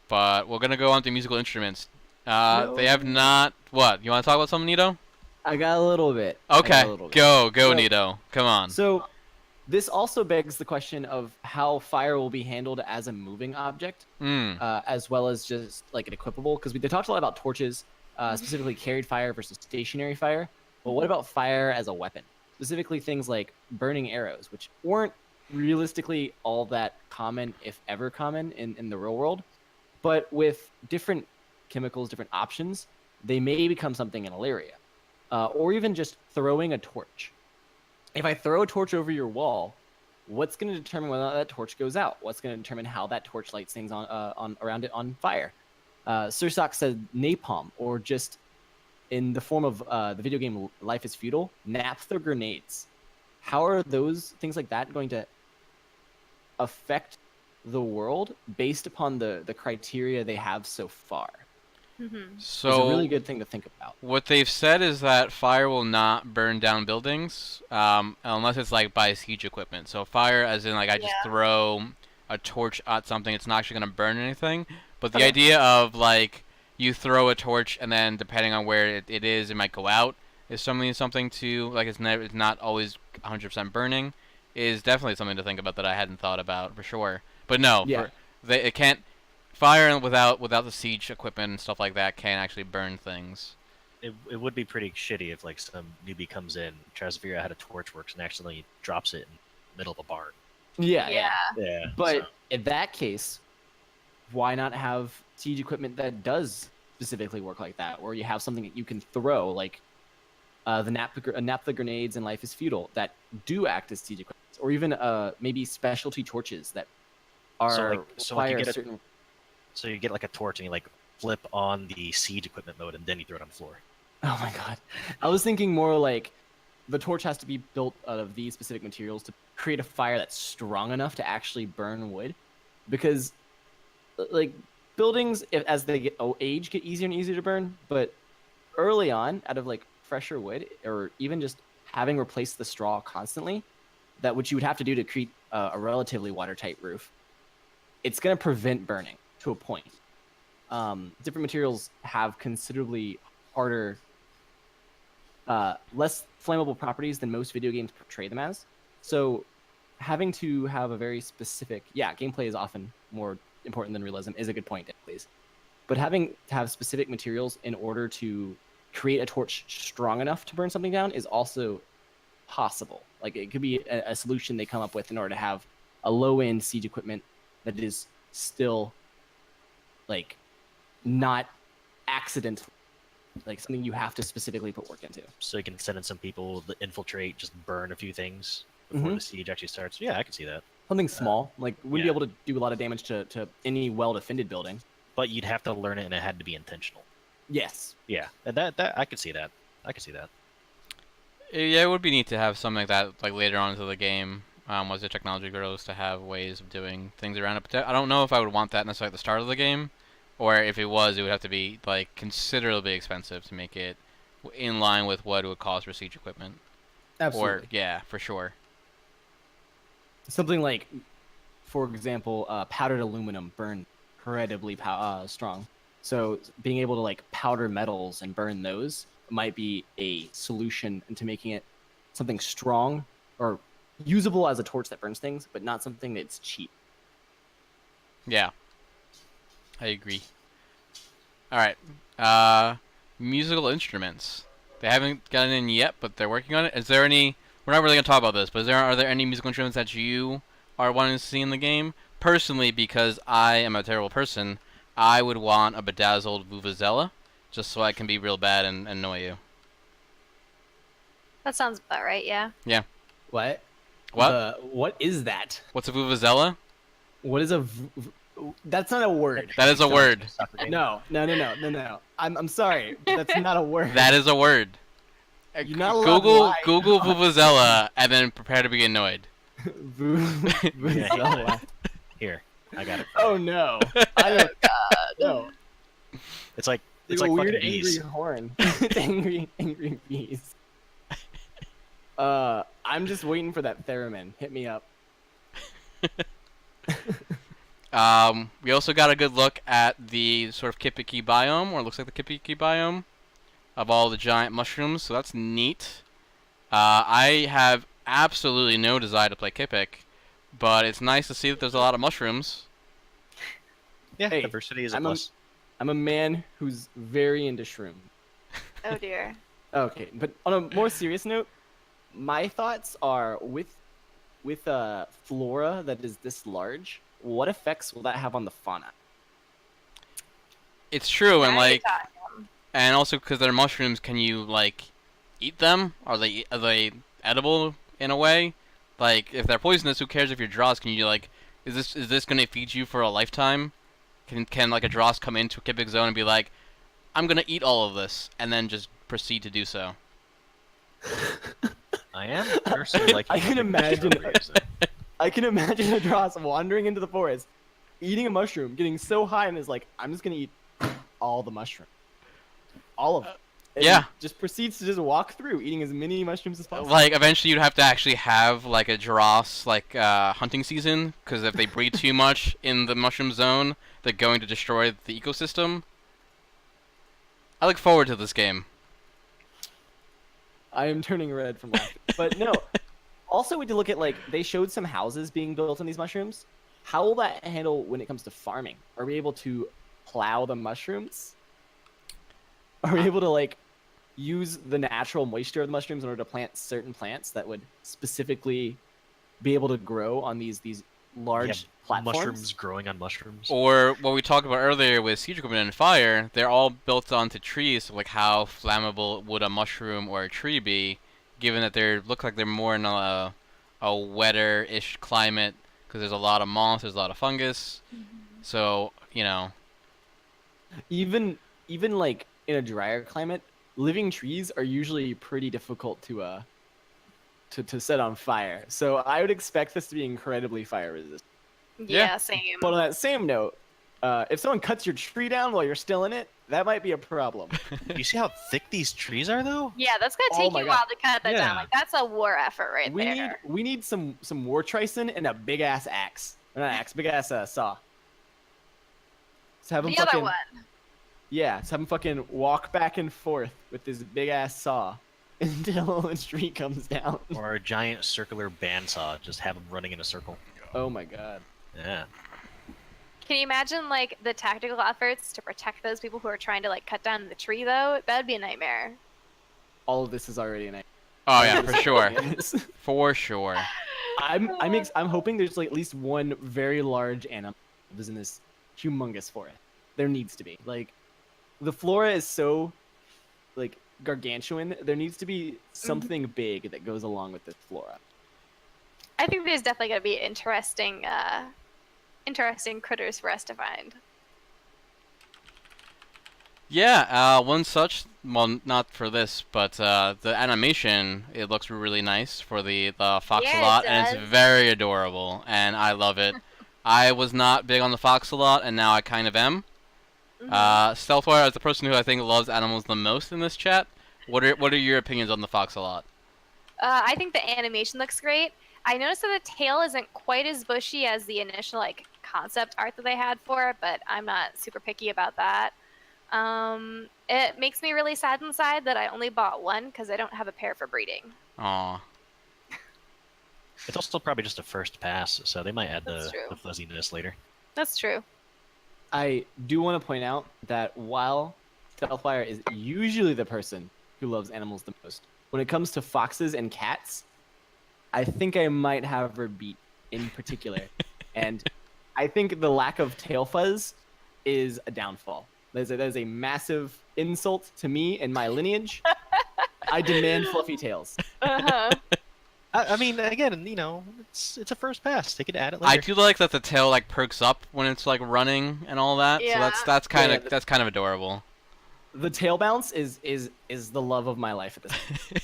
[SPEAKER 2] But we're gonna go on to musical instruments. They have not. What? You want to talk about something, Nito?
[SPEAKER 4] I got a little bit. I got
[SPEAKER 2] Okay,
[SPEAKER 4] a little bit.
[SPEAKER 2] go,
[SPEAKER 4] So-
[SPEAKER 2] Nito. Come on.
[SPEAKER 4] So, This also begs the question of how fire will be handled as a moving object, as well as just like an equipable. Because they talked a lot about torches, specifically carried fire versus stationary fire. But what about fire as a weapon? Specifically things like burning arrows, which weren't realistically all that common, if ever common, in the real world. But with different chemicals, different options, they may become something in Elyria. Or even just throwing a torch. If I throw a torch over your wall, what's going to determine whether or not that torch goes out? What's going to determine how that torch lights things on around it on fire? Sursock said napalm, or just in the form of the video game Life is Feudal, naphtha grenades. How are those things like that going to affect the world based upon the criteria they have so far?
[SPEAKER 2] So
[SPEAKER 4] it's a really good thing to think about.
[SPEAKER 2] What they've said is that fire will not burn down buildings unless it's like by siege equipment. So fire, as in like I just throw a torch at something, it's not actually going to burn anything. But the idea of like you throw a torch and then depending on where it is, it might go out is something to like it's not always 100% burning is definitely something to think about that I hadn't thought about for sure. But no, it can't. Fire without the siege equipment and stuff like that can actually burn things.
[SPEAKER 1] It would be pretty shitty if like some newbie comes in, tries to figure out how a torch works, and accidentally drops it in the middle of the barn.
[SPEAKER 4] Yeah. But
[SPEAKER 1] so.
[SPEAKER 4] in that case, why not have siege equipment that does specifically work like that, where you have something that you can throw, like the naphtha grenades in Life is Feudal that do act as siege equipment, or even maybe specialty torches that are certain.
[SPEAKER 1] So you get like a torch and you like flip on the siege equipment mode and then you throw it on the floor.
[SPEAKER 4] Oh my god. I was thinking more like the torch has to be built out of these specific materials to create a fire that's strong enough to actually burn wood. Because like buildings, as they get age, get easier and easier to burn. But early on, out of like fresher wood, or even just having replaced the straw constantly, that which you would have to do to create a relatively watertight roof, it's going to prevent burning. To a point. Different materials have considerably harder, less flammable properties than most video games portray them as. So having to have a very specific, gameplay is often more important than realism is a good point, please. But having to have specific materials in order to create a torch strong enough to burn something down is also possible. Like it could be a solution they come up with in order to have a low-end siege equipment that is still like not accidental, like something you have to specifically put work into.
[SPEAKER 1] So you can send in some people to infiltrate, just burn a few things before the siege actually starts. Yeah, I can see that.
[SPEAKER 4] Something small, like wouldn't be able to do a lot of damage to any well-defended building.
[SPEAKER 1] But you'd have to learn it, and it had to be intentional.
[SPEAKER 4] Yes.
[SPEAKER 1] Yeah, and that I could see that. I could see that.
[SPEAKER 2] Yeah, it would be neat to have something like that like later on into the game. As the technology grows, to have ways of doing things around it. But I don't know if I would want that necessarily at the start of the game, or if it was, it would have to be like considerably expensive to make it in line with what it would cost for siege equipment.
[SPEAKER 4] Absolutely.
[SPEAKER 2] Or yeah, for sure.
[SPEAKER 4] Something like, for example, powdered aluminum burned incredibly strong. So being able to like powder metals and burn those might be a solution into making it something strong or usable as a torch that burns things, but not something that's cheap.
[SPEAKER 2] Yeah, I agree. All right, musical instruments. They haven't gotten in yet, but they're working on it. Is there any? We're not really gonna talk about this, but are there any musical instruments that you are wanting to see in the game? Personally, because I am a terrible person, I would want a bedazzled vuvuzela, just so I can be real bad and annoy you.
[SPEAKER 3] That sounds about right. Yeah.
[SPEAKER 2] Yeah.
[SPEAKER 4] What? What is that?
[SPEAKER 2] What's a vuvuzela?
[SPEAKER 4] What is a? That's not a word.
[SPEAKER 2] That is a word.
[SPEAKER 4] No. I'm sorry. That's not a word.
[SPEAKER 2] That is a word.
[SPEAKER 4] You're not allowed to lie.
[SPEAKER 2] Google vuvuzela and then prepare to be annoyed.
[SPEAKER 4] Vuvuzela.
[SPEAKER 1] Here, I got it.
[SPEAKER 4] Oh no! I don't. No.
[SPEAKER 1] It's like
[SPEAKER 4] a
[SPEAKER 1] fucking
[SPEAKER 4] weird
[SPEAKER 1] bees.
[SPEAKER 4] angry horn. angry bees. I'm just waiting for that theremin. Hit me up.
[SPEAKER 2] We also got a good look at the sort of Kipiki biome, or it looks like the Kipiki biome, of all the giant mushrooms, so that's neat. I have absolutely no desire to play Kipik, but it's nice to see that there's a lot of mushrooms.
[SPEAKER 1] Yeah,
[SPEAKER 4] Hey,
[SPEAKER 1] diversity is a
[SPEAKER 4] I'm
[SPEAKER 1] plus.
[SPEAKER 4] I'm a man who's very into shroom.
[SPEAKER 3] Oh dear.
[SPEAKER 4] Okay, but on a more serious note, my thoughts are with flora that is this large. What effects will that have on the fauna?
[SPEAKER 2] It's true, and
[SPEAKER 3] Now you're
[SPEAKER 2] like,
[SPEAKER 3] talking.
[SPEAKER 2] and also because they're mushrooms, can you like eat them? Are they edible in a way? Like, if they're poisonous, who cares if you're Dross? Can you like, is this gonna feed you for a lifetime? Can like a Dross come into a Kipik zone and be like, I'm gonna eat all of this, and then just proceed to do so?
[SPEAKER 1] I am personally like.
[SPEAKER 4] I can imagine.
[SPEAKER 1] So.
[SPEAKER 4] I can imagine a Dross wandering into the forest, eating a mushroom, getting so high, and is like, "I'm just gonna eat all the mushroom, all of it." And
[SPEAKER 2] Yeah.
[SPEAKER 4] just proceeds to just walk through, eating as many mushrooms as possible.
[SPEAKER 2] Like, eventually you'd have to actually have like a Dross like hunting season, because if they breed too much in the mushroom zone, they're going to destroy the ecosystem. I look forward to this game.
[SPEAKER 4] I am turning red from laughing. But no. Also, we did look at like they showed some houses being built on these mushrooms. How will that handle when it comes to farming? Are we able to plow the mushrooms? Are we able to like use the natural moisture of the mushrooms in order to plant certain plants that would specifically be able to grow on these large platforms?
[SPEAKER 1] Mushrooms growing on mushrooms.
[SPEAKER 2] Or what we talked about earlier with siege equipment and fire, they're all built onto trees. So like, how flammable would a mushroom or a tree be, given that they look like they're more in a wetter-ish climate, because there's a lot of moss, there's a lot of fungus. So
[SPEAKER 4] Even like in a drier climate, living trees are usually pretty difficult to set on fire. So I would expect this to be incredibly fire resistant.
[SPEAKER 3] Yeah, same.
[SPEAKER 4] But on that same note, if someone cuts your tree down while you're still in it, that might be a problem.
[SPEAKER 1] You see how thick these trees are, though?
[SPEAKER 3] Yeah, that's gonna
[SPEAKER 4] Oh
[SPEAKER 3] take
[SPEAKER 4] my
[SPEAKER 3] you a
[SPEAKER 4] God.
[SPEAKER 3] while to cut that
[SPEAKER 1] Yeah.
[SPEAKER 3] down. Like that's a war effort right
[SPEAKER 4] we
[SPEAKER 3] there.
[SPEAKER 4] need some war tricin and a big ass axe. Not axe, big ass saw. So have him
[SPEAKER 3] The other
[SPEAKER 4] fucking
[SPEAKER 3] one.
[SPEAKER 4] yeah, so have him fucking walk back and forth with this big ass saw until the tree comes down.
[SPEAKER 1] Or a giant circular bandsaw, just have them running in a circle.
[SPEAKER 4] Oh my god.
[SPEAKER 1] Yeah.
[SPEAKER 3] Can you imagine like the tactical efforts to protect those people who are trying to like cut down the tree though? That'd be a nightmare.
[SPEAKER 4] All of this is already an
[SPEAKER 2] Oh yeah, for sure, for sure.
[SPEAKER 4] I'm hoping there's like at least one very large animal that is in this humongous forest. There needs to be. Like the flora is so like gargantuan. There needs to be something big that goes along with this flora.
[SPEAKER 3] I think there's definitely gonna be interesting critters for us to find.
[SPEAKER 2] Yeah, one such, well, not for this, but the animation, it looks really nice for the Foxalot, and
[SPEAKER 3] does.
[SPEAKER 2] it's very adorable, and I love it. I was not big on the Foxalot, and now I kind of am. Stealthwire, as the person who I think loves animals the most in this chat, what are your opinions on the Foxalot?
[SPEAKER 3] I think the animation looks great. I noticed that the tail isn't quite as bushy as the initial like concept art that they had for it, but I'm not super picky about that. It makes me really sad inside that I only bought one because I don't have a pair for breeding.
[SPEAKER 2] Aw.
[SPEAKER 1] It's also probably just a first pass, so they might add
[SPEAKER 3] That's true.
[SPEAKER 1] the fuzziness later.
[SPEAKER 3] That's true.
[SPEAKER 4] I do want to point out that while Stealthwire is usually the person who loves animals the most, when it comes to foxes and cats, I think I might have her beat in particular. And I think the lack of tail fuzz is a downfall. That is a massive insult to me and my lineage. I demand fluffy tails.
[SPEAKER 3] Uh-huh.
[SPEAKER 1] I mean, again, it's a first pass. They could add it later.
[SPEAKER 2] I do like that the tail like perks up when it's like running and all that.
[SPEAKER 3] Yeah.
[SPEAKER 2] So that's kind
[SPEAKER 4] Yeah,
[SPEAKER 2] of that's kind of adorable.
[SPEAKER 4] The tail bounce is the love of my life at this point.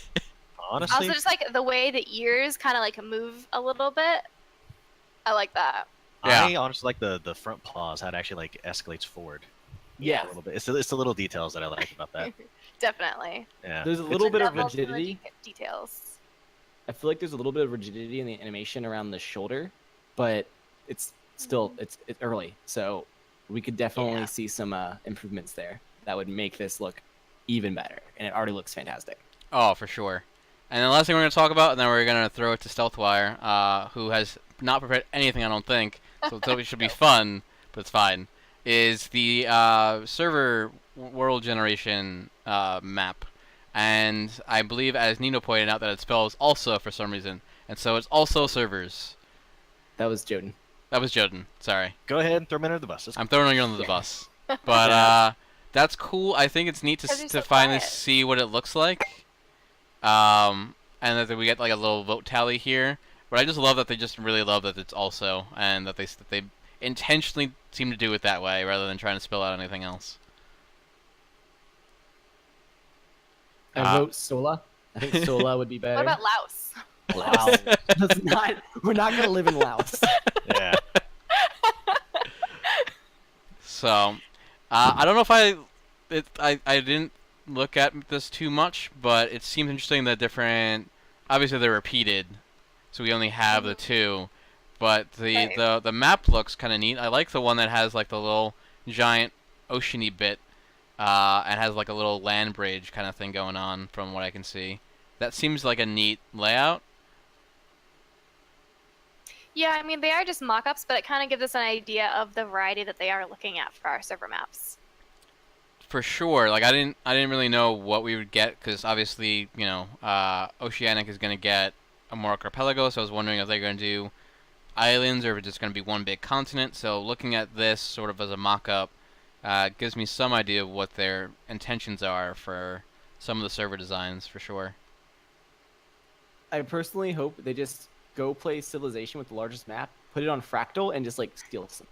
[SPEAKER 1] Honestly,
[SPEAKER 3] Also, just like the way the ears kind of like move a little bit. I like that.
[SPEAKER 2] Yeah.
[SPEAKER 1] I honestly like the front paws, how it actually like escalates forward
[SPEAKER 4] Yeah.
[SPEAKER 1] a little bit. It's the little details that I like about that.
[SPEAKER 3] Definitely.
[SPEAKER 1] Yeah.
[SPEAKER 4] There's a
[SPEAKER 1] It's-
[SPEAKER 4] little bit of
[SPEAKER 3] Levels to the
[SPEAKER 4] rigidity.
[SPEAKER 3] details.
[SPEAKER 4] I feel like there's a little bit of rigidity in the animation around the shoulder, but it's still it's early, so we could definitely
[SPEAKER 3] Yeah.
[SPEAKER 4] see some improvements there that would make this look even better, and it already looks fantastic.
[SPEAKER 2] Oh, for sure. And the last thing we're going to talk about, and then we're going to throw it to Stealthwire, who has not prepared anything, I don't think, so it should be fun, but it's fine, is the server world generation map. And I believe, as Nino pointed out, that it spells also for some reason. And so it's also servers.
[SPEAKER 4] That was Joden.
[SPEAKER 2] That was Joden, sorry.
[SPEAKER 1] Go ahead and throw me under the bus.
[SPEAKER 2] I'm throwing you under the bus. But that's cool. I think it's neat to
[SPEAKER 3] so
[SPEAKER 2] finally
[SPEAKER 3] quiet.
[SPEAKER 2] see what it looks like. And that we get like a little vote tally here. But I just love that they just really love that it's also, and that they intentionally seem to do it that way rather than trying to spell out anything else.
[SPEAKER 4] I vote Sola. I think Sola would be better.
[SPEAKER 3] What about Laos?
[SPEAKER 1] Wow.
[SPEAKER 4] We're not gonna live in Laos.
[SPEAKER 1] Yeah.
[SPEAKER 2] So, I don't know if I didn't look at this too much, but it seems interesting that different. Obviously, they're repeated, so we only have the two. But the map looks kind of neat. I like the one that has like the little giant oceany bit, and has like a little land bridge kind of thing going on from what I can see. That seems like a neat layout.
[SPEAKER 3] Yeah, I mean, they are just mock-ups, but it kind of gives us an idea of the variety that they are looking at for our server maps.
[SPEAKER 2] For sure. Like I didn't really know what we would get because obviously Oceanic is going to get a more archipelago, so I was wondering if they're going to do islands or if it's just going to be one big continent. So looking at this sort of as a mock-up gives me some idea of what their intentions are for some of the server designs, for sure.
[SPEAKER 4] I personally hope they just go play Civilization with the largest map, put it on Fractal, and just like steal some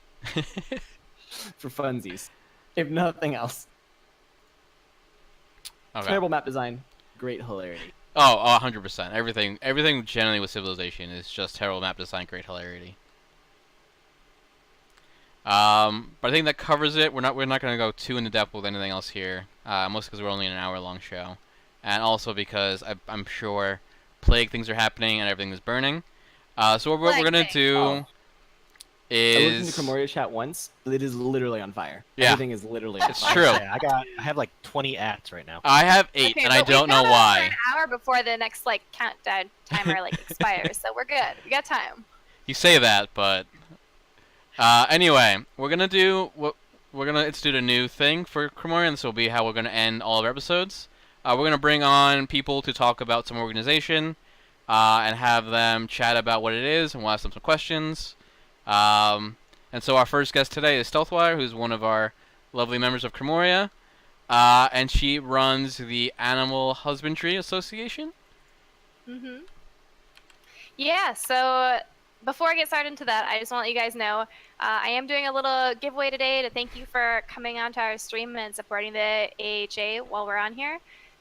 [SPEAKER 4] for funsies, if nothing else.
[SPEAKER 2] Okay.
[SPEAKER 4] Terrible map design, great hilarity.
[SPEAKER 2] Oh, 100%. Everything generally with Civilization is just terrible map design, great hilarity. But I think that covers it. We're not going to go too into depth with anything else here, mostly because we're only in an hour-long show, and also because I'm sure plague things are happening and everything is burning. So what we're gonna do is.
[SPEAKER 4] I looked into Grimoire chat once, but it is literally on fire.
[SPEAKER 2] Yeah.
[SPEAKER 4] Everything is literally on
[SPEAKER 2] It's
[SPEAKER 4] fire.
[SPEAKER 2] true.
[SPEAKER 1] Yeah, I have like 20 ads right now.
[SPEAKER 2] I have 8,
[SPEAKER 3] Okay,
[SPEAKER 2] and I
[SPEAKER 3] but we
[SPEAKER 2] don't know
[SPEAKER 3] got
[SPEAKER 2] why.
[SPEAKER 3] An hour before the next countdown timer expires, so we're good. We got time.
[SPEAKER 2] You say that, but anyway, we're gonna institute a new thing for Grimoire, and this will be how we're gonna end all of our episodes. We're gonna bring on people to talk about some organization. And have them chat about what it is, and we'll ask them some questions. And so our first guest today is Stealthwire, who's one of our lovely members of Grimoire, and she runs the Animal Husbandry Association.
[SPEAKER 3] Mm-hmm. Yeah, so before I get started into that, I just want to let you guys know I am doing a little giveaway today to thank you for coming onto our stream and supporting the AHA while we're on here.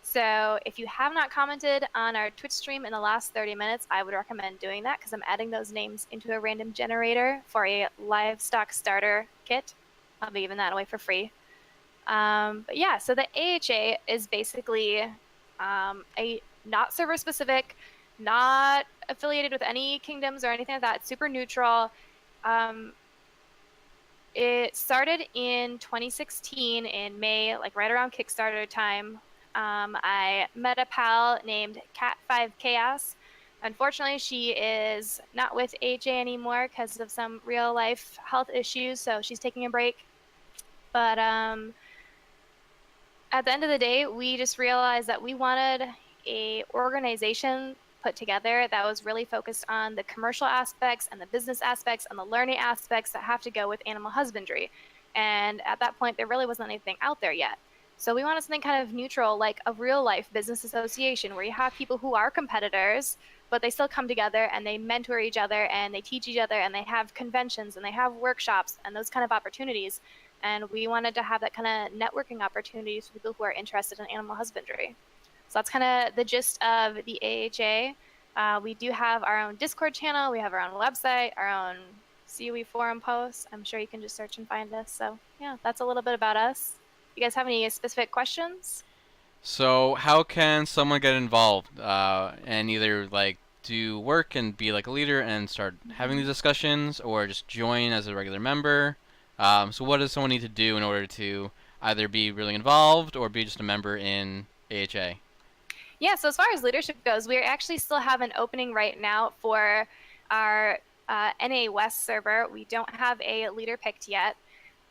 [SPEAKER 3] So if you have not commented on our Twitch stream in the last 30 minutes, I would recommend doing that because I'm adding those names into a random generator for a livestock starter kit. I'll be giving that away for free. But yeah, so the AHA is basically a not server specific, not affiliated with any kingdoms or anything like that. It's super neutral. It started in 2016 in May, like right around Kickstarter time. I met a pal named Cat5 Chaos. Unfortunately, she is not with AJ anymore because of some real life health issues, so she's taking a break. But at the end of the day, we just realized that we wanted a organization put together that was really focused on the commercial aspects and the business aspects and the learning aspects that have to go with animal husbandry. And at that point, there really wasn't anything out there yet. So we wanted something kind of neutral, like a real life business association where you have people who are competitors, but they still come together and they mentor each other and they teach each other and they have conventions and they have workshops and those kind of opportunities. And we wanted to have that kind of networking opportunities for people who are interested in animal husbandry. So that's kind of the gist of the AHA. We do have our own Discord channel. We have our own website, our own COE forum posts. I'm sure you can just search and find us. So yeah, that's a little bit about us. You guys have any specific questions?
[SPEAKER 2] So how can someone get involved and either like do work and be like a leader and start having these discussions, or just join as a regular member? So what does someone need to do in order to either be really involved or be just a member in AHA?
[SPEAKER 3] Yeah, so as far as leadership goes, we actually still have an opening right now for our NA West server. We don't have a leader picked yet.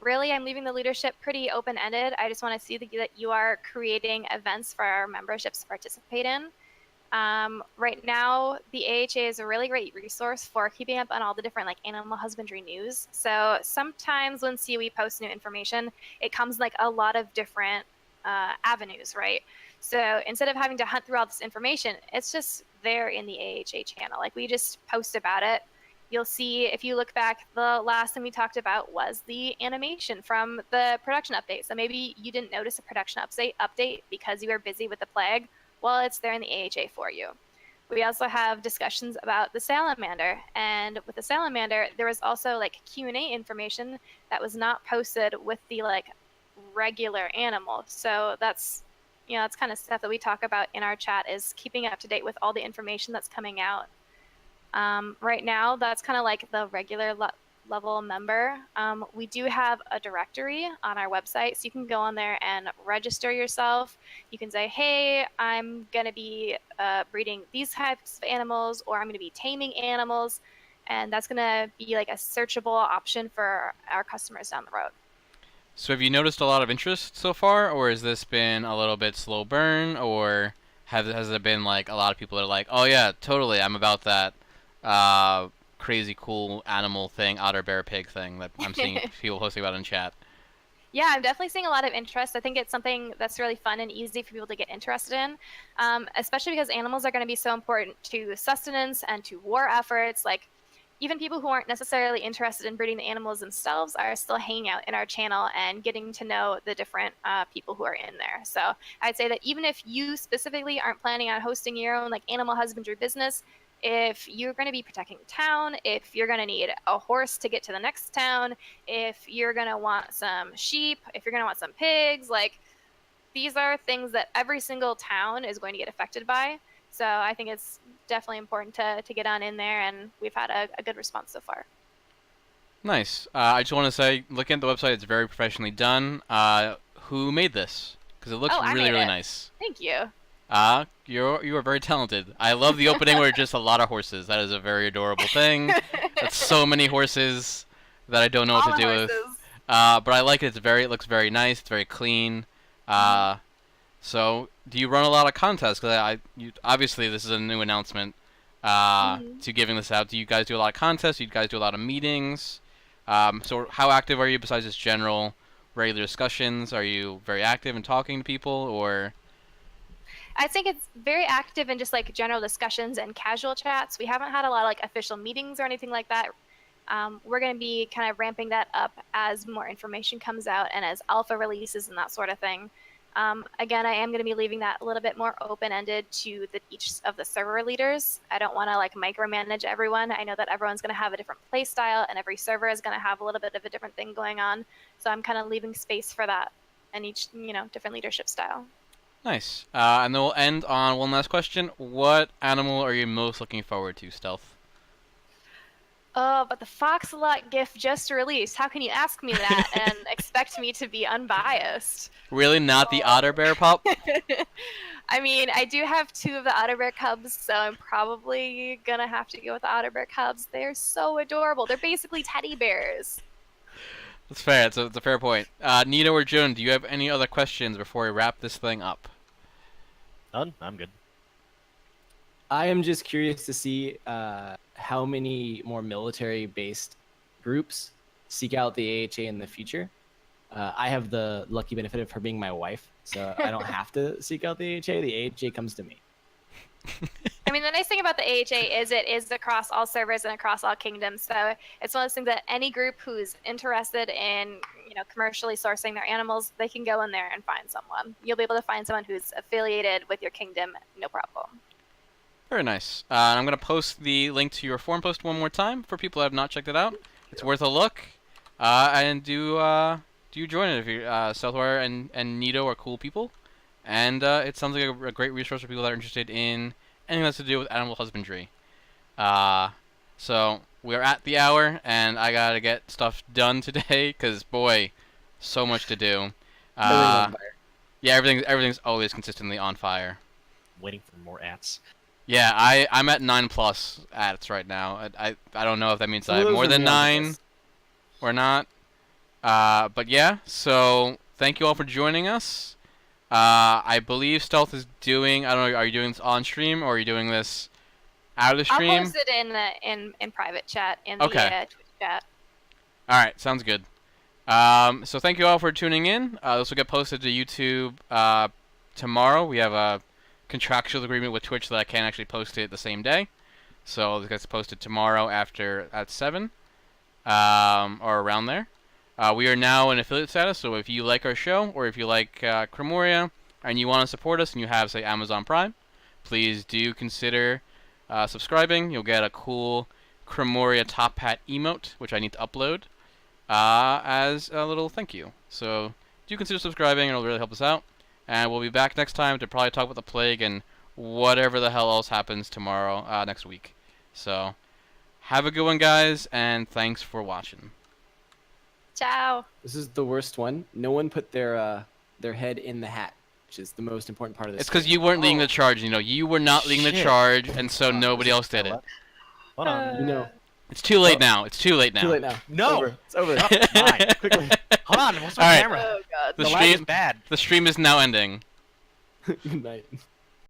[SPEAKER 3] Really, I'm leaving the leadership pretty open-ended. I just want to see that you are creating events for our memberships to participate in. Right now, the AHA is a really great resource for keeping up on all the different like animal husbandry news. So sometimes when COE posts new information, it comes like a lot of different avenues, right? So instead of having to hunt through all this information, it's just there in the AHA channel. Like we just post about it. You'll see if you look back, the last thing we talked about was the animation from the production update. So maybe you didn't notice a production update because you were busy with the plague. Well, it's there in the AHA for you. We also have discussions about the salamander, and with the salamander, there was also like Q&A information that was not posted with the like regular animal. So that's, you know, that's kind of stuff that we talk about in our chat, is keeping up to date with all the information that's coming out. Right now, that's kind of like the regular level member. We do have a directory on our website, so you can go on there and register yourself. You can say, hey, I'm going to be breeding these types of animals, or I'm going to be taming animals, and that's going to be like a searchable option for our customers down the road.
[SPEAKER 2] So have you noticed a lot of interest so far, or has this been a little bit slow burn, or has there been like a lot of people that are like, oh yeah, totally, I'm about that crazy cool animal thing, otter bear pig thing that I'm seeing people posting about in chat?
[SPEAKER 3] Yeah, I'm definitely seeing a lot of interest. I think it's something that's really fun and easy for people to get interested in, especially because animals are going to be so important to sustenance and to war efforts. Like, even people who aren't necessarily interested in breeding the animals themselves are still hanging out in our channel and getting to know the different people who are in there. So I'd say that even if you specifically aren't planning on hosting your own like animal husbandry business, if you're going to be protecting the town, if you're going to need a horse to get to the next town, if you're going to want some sheep, if you're going to want some pigs, like these are things that every single town is going to get affected by. So I think it's definitely important to get on in there, and we've had a good response so far.
[SPEAKER 2] Nice. I just want to say, looking at the website, it's very professionally done. Who made this? Because it looks really nice.
[SPEAKER 3] Thank you.
[SPEAKER 2] You are very talented. I love the opening where it's just a lot of horses. That is a very adorable thing. That's so many horses that I don't know what to do with. But I like it. It looks very nice. It's very clean. So, do you run a lot of contests? Because obviously this is a new announcement to giving this out. Do you guys do a lot of contests? Do you guys do a lot of meetings? So how active are you besides just general regular discussions? Are you very active in talking to people, or?
[SPEAKER 3] I think it's very active in just like general discussions and casual chats. We haven't had a lot of like official meetings or anything like that. We're going to be kind of ramping that up as more information comes out and as alpha releases and that sort of thing. Again, I am going to be leaving that a little bit more open-ended to each of the server leaders. I don't want to like micromanage everyone. I know that everyone's going to have a different play style, and every server is going to have a little bit of a different thing going on. So I'm kind of leaving space for that and each, different leadership style.
[SPEAKER 2] Nice. And then we'll end on one last question. What animal are you most looking forward to, Stealth?
[SPEAKER 3] Oh, but the Foxalot GIF just released. How can you ask me that and expect me to be unbiased?
[SPEAKER 2] Really? Not the otter bear pup?
[SPEAKER 3] I mean, I do have 2 of the otter bear cubs, so I'm probably going to have to go with the otter bear cubs. They're so adorable. They're basically teddy bears.
[SPEAKER 2] That's fair. It's a fair point. Nito or Joan, do you have any other questions before we wrap this thing up?
[SPEAKER 1] None? I'm good.
[SPEAKER 4] I am just curious to see how many more military-based groups seek out the AHA in the future. I have the lucky benefit of her being my wife, so I don't have to seek out the AHA. The AHA comes to me.
[SPEAKER 3] I mean, the nice thing about the AHA is it is across all servers and across all kingdoms. So it's one of those things that any group who's interested in, commercially sourcing their animals, they can go in there and find someone. You'll be able to find someone who's affiliated with your kingdom, no problem.
[SPEAKER 2] Very nice. I'm going to post the link to your forum post one more time for people who have not checked it out. It's worth a look. And do join it if you're Stealthwire and Nito are cool people. And it sounds like a great resource for people that are interested in anything that's to do with animal husbandry. So we're at the hour, and I gotta get stuff done today, because, boy, so much to do. Yeah, everything's always consistently on fire.
[SPEAKER 1] waiting for more ats.
[SPEAKER 2] Yeah, I'm at 9+ ads right now. I don't know if that means
[SPEAKER 4] Some
[SPEAKER 2] I
[SPEAKER 4] of
[SPEAKER 2] have
[SPEAKER 4] those
[SPEAKER 2] more
[SPEAKER 4] are
[SPEAKER 2] than
[SPEAKER 4] me on
[SPEAKER 2] 9
[SPEAKER 4] purpose.
[SPEAKER 2] or not. But yeah, so thank you all for joining us. I believe Stealth is doing. I don't know. Are you doing this on stream or are you doing this out of the
[SPEAKER 3] I'll
[SPEAKER 2] stream?
[SPEAKER 3] post it in private chat in
[SPEAKER 2] Okay.
[SPEAKER 3] the Twitch chat.
[SPEAKER 2] All right, sounds good. So thank you all for tuning in. This will get posted to YouTube tomorrow. We have a contractual agreement with Twitch that I can't actually post it the same day, so it gets posted tomorrow after at 7, or around there. We are now in affiliate status, so if you like our show or if you like Cremoria and you want to support us and you have, say, Amazon Prime, please do consider subscribing. You'll get a cool Cremoria top hat emote, which I need to upload, as a little thank you. So do consider subscribing, it'll really help us out. And we'll be back next time to probably talk about the plague and whatever the hell else happens tomorrow, next week. So have a good one, guys, and thanks for watching.
[SPEAKER 3] Ciao.
[SPEAKER 4] This is the worst one. No one put their head in the hat, which is the most important part of this.
[SPEAKER 2] It's because you weren't leading the charge, you know. You were not leading the
[SPEAKER 1] Shit.
[SPEAKER 2] charge, and so nobody else did it.
[SPEAKER 1] Hold on.
[SPEAKER 4] You know,
[SPEAKER 2] It's too late now. It's too late now.
[SPEAKER 4] too late now.
[SPEAKER 1] No!
[SPEAKER 4] It's over. It's over.
[SPEAKER 1] Fine.
[SPEAKER 4] Quickly.
[SPEAKER 1] Hold on. What's my
[SPEAKER 2] All right.
[SPEAKER 1] camera?
[SPEAKER 3] Oh god.
[SPEAKER 2] The
[SPEAKER 1] The lag is
[SPEAKER 2] stream,
[SPEAKER 1] bad.
[SPEAKER 2] the stream is now ending.
[SPEAKER 4] Good night.